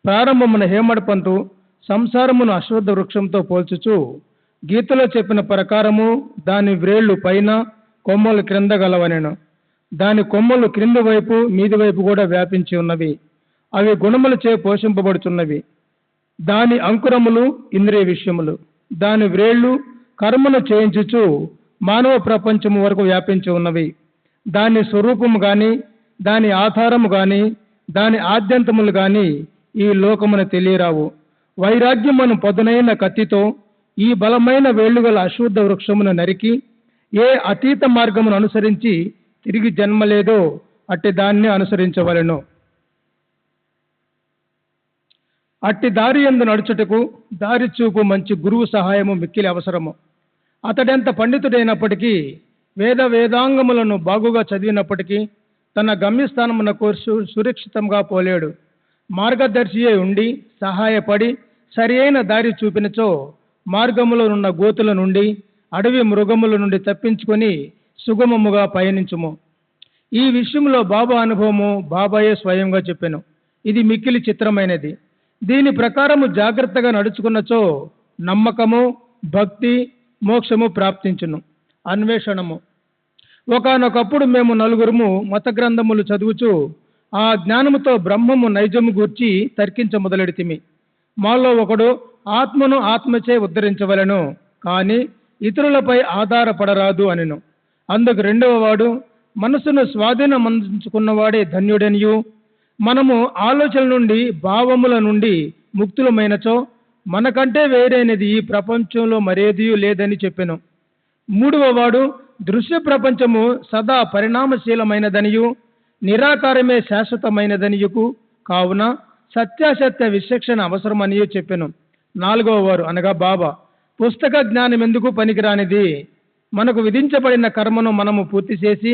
ప్రారంభమున హేమడ్ పంతు సంసారమును అశ్వత్థ వృక్షంతో పోల్చుచు గీతలో చెప్పిన ప్రకారము దాని వ్రేళ్లు పైన, కొమ్మలు క్రింద గలవనెను. దాని కొమ్మలు క్రింది వైపు మీది వైపు కూడా వ్యాపించి ఉన్నవి. అవి గుణములచే పోషింపబడుచున్నవి. దాని అంకురములు ఇంద్రియ విషయములు. దాని వ్రేళ్లు కర్మను చేయించుచు మానవ ప్రపంచము వరకు వ్యాపించి ఉన్నవి. దాని స్వరూపము గాని, దాని ఆధారము గాని, దాని ఆద్యంతములు గాని ఈ లోకమున తెలియరావు. వైరాగ్యమును పదునైన కత్తితో ఈ బలమైన వేళ్లుగల అశుద్ధ వృక్షమును నరికి ఏ అతీత మార్గమును అనుసరించి తిరిగి జన్మలేదో అట్టి దాన్ని అనుసరించవలెను. అట్టి దారి యందు నడుచుటకు దారి చూపు మంచి గురువు సహాయము మిక్కిలి అవసరము. అతడెంత పండితుడైనప్పటికీ, వేదాంగములను బాగుగా చదివినప్పటికీ తన గమ్యస్థానమునకు సురక్షితంగా పోలేడు. మార్గదర్శియే ఉండి సహాయపడి సరి అయిన దారి చూపినచో మార్గములో ఉన్న గోతుల నుండి, అడవి మృగముల నుండి తప్పించుకొని సుగమముగా పయనించుము. ఈ విషయంలో బాబా అనుభవము బాబాయే స్వయంగా చెప్పెను. ఇది మిక్కిలి చిత్రమైనది. దీని ప్రకారము జాగ్రత్తగా నడుచుకున్నచో నమ్మకము, భక్తి, మోక్షము ప్రాప్తించును. అన్వేషణము. ఒకానొకప్పుడు మేము 4 మత గ్రంథములు చదువుచు ఆ జ్ఞానముతో బ్రహ్మము నైజము గూర్చి తర్కించ మొదలెడితిమి. మాలో ఒకడు ఆత్మను ఆత్మచే ఉద్ధరించవలెను, కానీ ఇతరులపై ఆధారపడరాదు అనెను. అందుకు 2వ వాడు, మనసును స్వాధీనమందించుకున్నవాడే ధన్యుడనియు, మనము ఆలోచన నుండి, భావముల నుండి ముక్తులమైనచో మనకంటే వేరైనది ఈ ప్రపంచంలో మరేదియూ లేదని చెప్పెను. 3వ వాడు, దృశ్య ప్రపంచము సదా పరిణామశీలమైనదనియు, నిరాకారమే శాశ్వతమైనదనియుకు, కావున సత్యాసత్య విచక్షణ అవసరమనియు చెప్పెను. 4వ వారు అనగా బాబా, పుస్తక జ్ఞానం ఎందుకు పనికిరానిది. మనకు విధించబడిన కర్మను మనము పూర్తి చేసి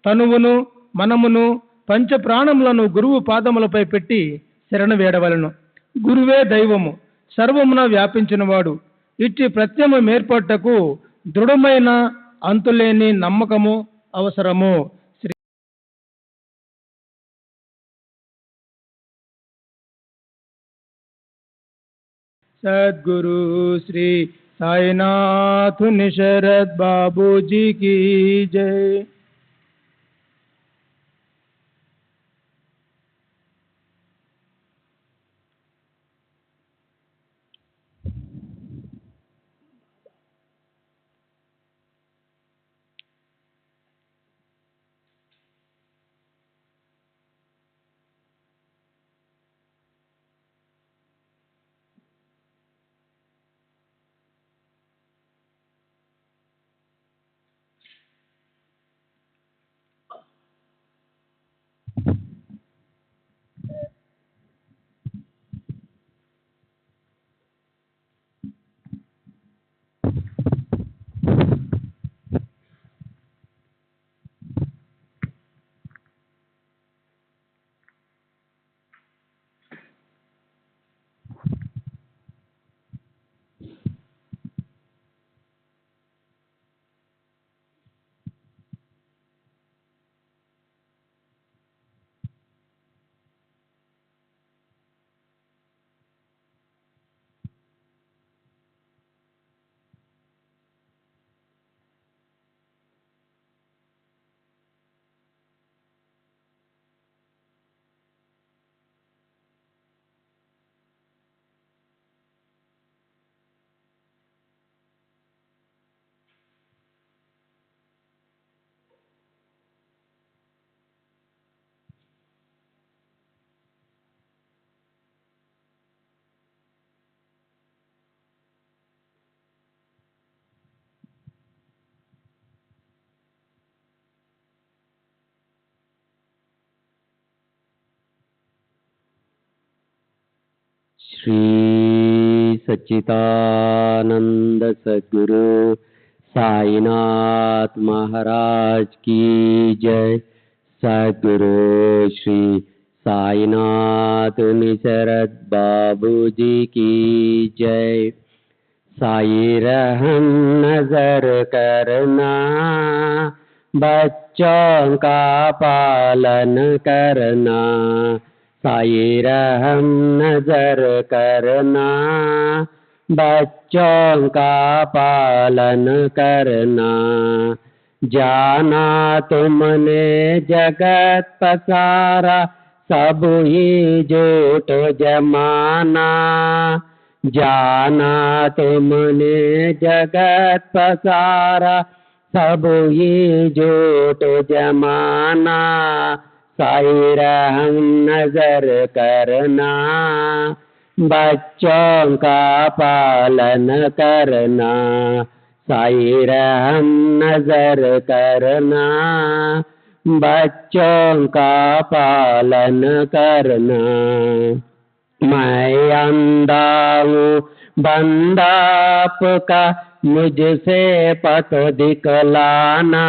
తనువును, మనమును, పంచ ప్రాణములను గురువు పాదములపై పెట్టి శరణ వేడవలను. గురువే దైవము, సర్వమున వ్యాపించినవాడు. ఇట్టి ప్రత్యమ ఏర్పట్టకు దృఢమైన అంతులేని నమ్మకము అవసరము. सद्गुरु श्री साईनाथ निशरद बाबू जी की जय। श्री सच्चिदानंद सद्गुरु साईनाथ महाराज की जय। सद्गुरु श्री साईनाथ निशरद बाबू जी की जय। साई रहम नजर करना, बच्चों का पालन करना। साई रहम नजर करना, बच्चों का पालन करना। जाना तुमने जगत पसारा, सब ही झूठ जमाना। जाना तुमने जगत पसारा, सब ही झूठ जमाना। साई रहम नजर करना, बच्चों का पालन करना। साई रहम नजर करना, बच्चों का पालन करना। मैं अंधा हूँ बंदा आपका, मुझसे पथ दिखलाना।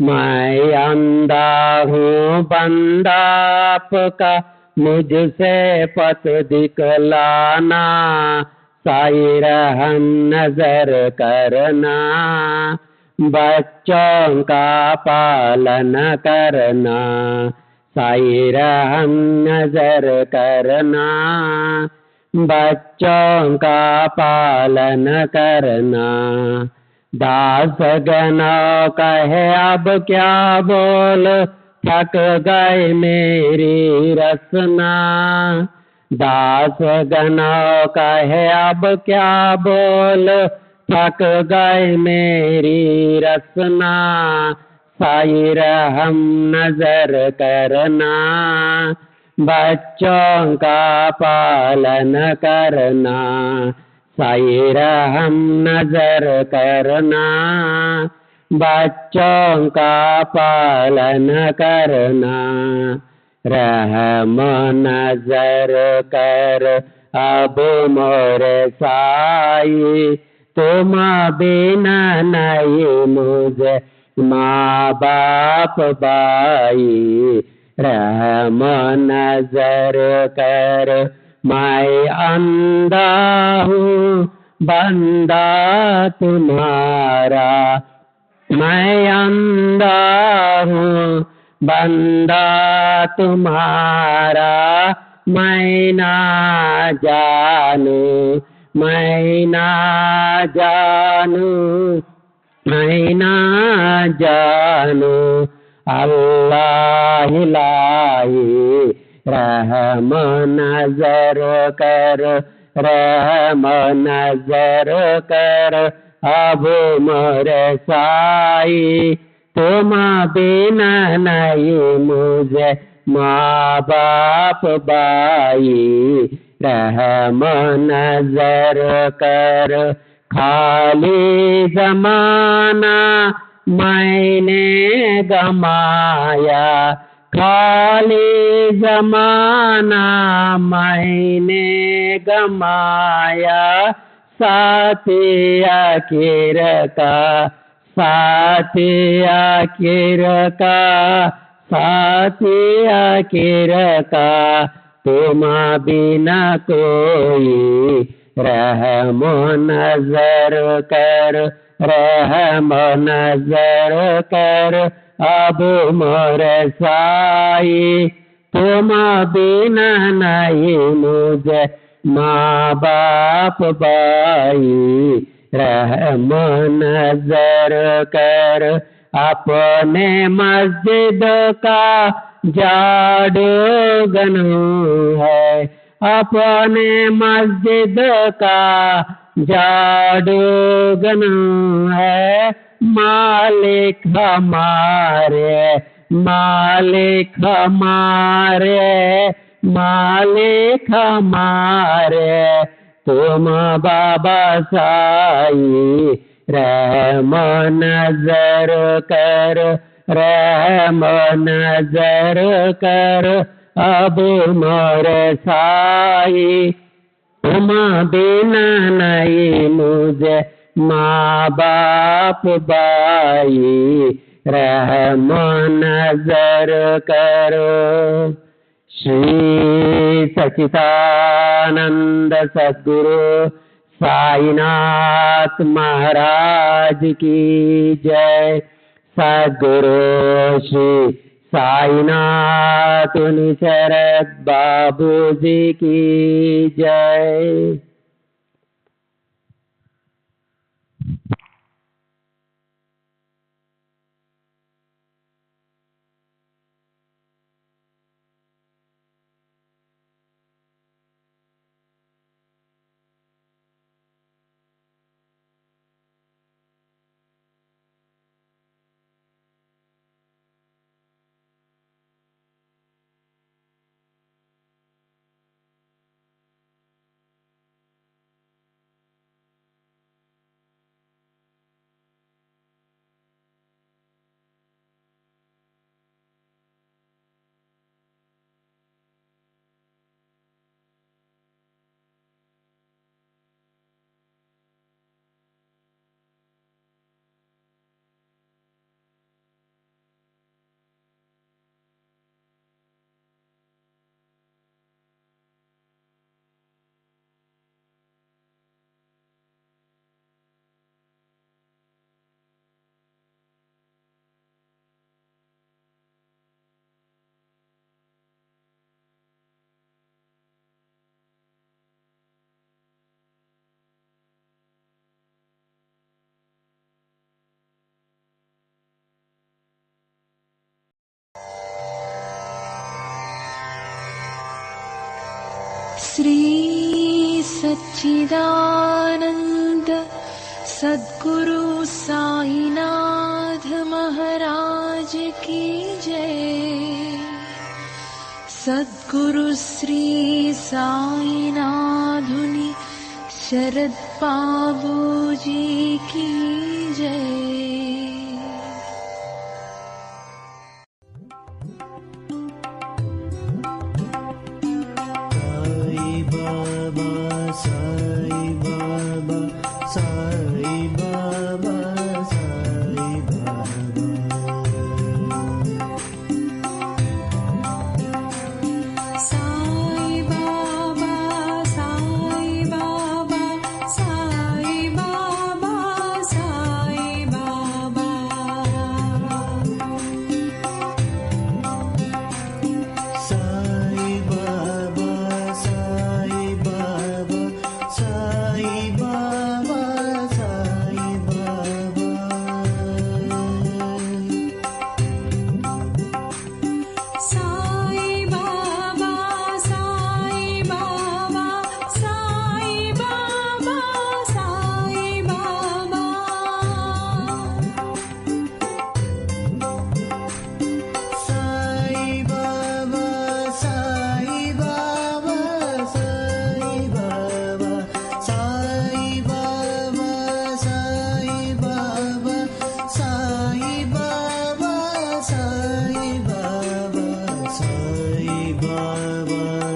मैं अंधा हूँ बंदा आपका, मुझसे पथ दिखलाना। साई रहम नजर करना, बच्चों का पालन करना। साई रहम नजर करना, बच्चों का पालन करना। दास गणों कहे अब क्या बोल, थक गए मेरी रसना। दास गणों कहे अब क्या बोल, थक गए मेरी रसना। साई रहम नजर करना, बच्चों का पालन करना। साई रहम नजर करना, बच्चों का पालन करना। रहम नजर कर अब मोरे साई, तुम बिना नहीं मुझे माँ बाप भाई। रहम नजर कर, मैं अंधा हूँ बंदा तुम्हारा, मैं अंधा हूँ बंदा तुम्हारा, मैं ना जानू, मैं ना जानू, मैं ना जानू, अल्लाह इलाही रहम नजर कर, रहम नजर कर, अब मोरे साई, तुम बिना नहीं मुझे माँ बाप बाई, रहम नजर कर, खाली जमाना मैंने गमाया, खाली जमाना मैंने गमाया, साथी आखिर का, साथी आखिर का, साथी आखिर का, तुम बिना कोई, रहम नजर कर, रहम नजर कर, अब मोरे साई, तुम बिना नहीं मुझे माँ बाप बाई, रहम नजर कर, अपने मस्जिद का झाड़ू गनू है, अपने मस्जिद का झाड़ू गनू है, मालिक हमारे, मालिक हमारे, मालिक हमारे, तुम बाबा साई, रहम नजर कर, रहम नजर कर, अब मोरे साई, तुम बिना नहीं मुझे माँ बाप बाई, रहम नजर करो। श्री सच्चिदानंद सद्गुरु साईनाथ महाराज की जय। सद्गुरु श्री साईनाथ शरद बाबू जी की जय। श्री सच्चिदानंद सद्गुरु साईनाथ महाराज की जय। सद्गुरु श्री साईनाथुनि शरद बाबू जी की जय।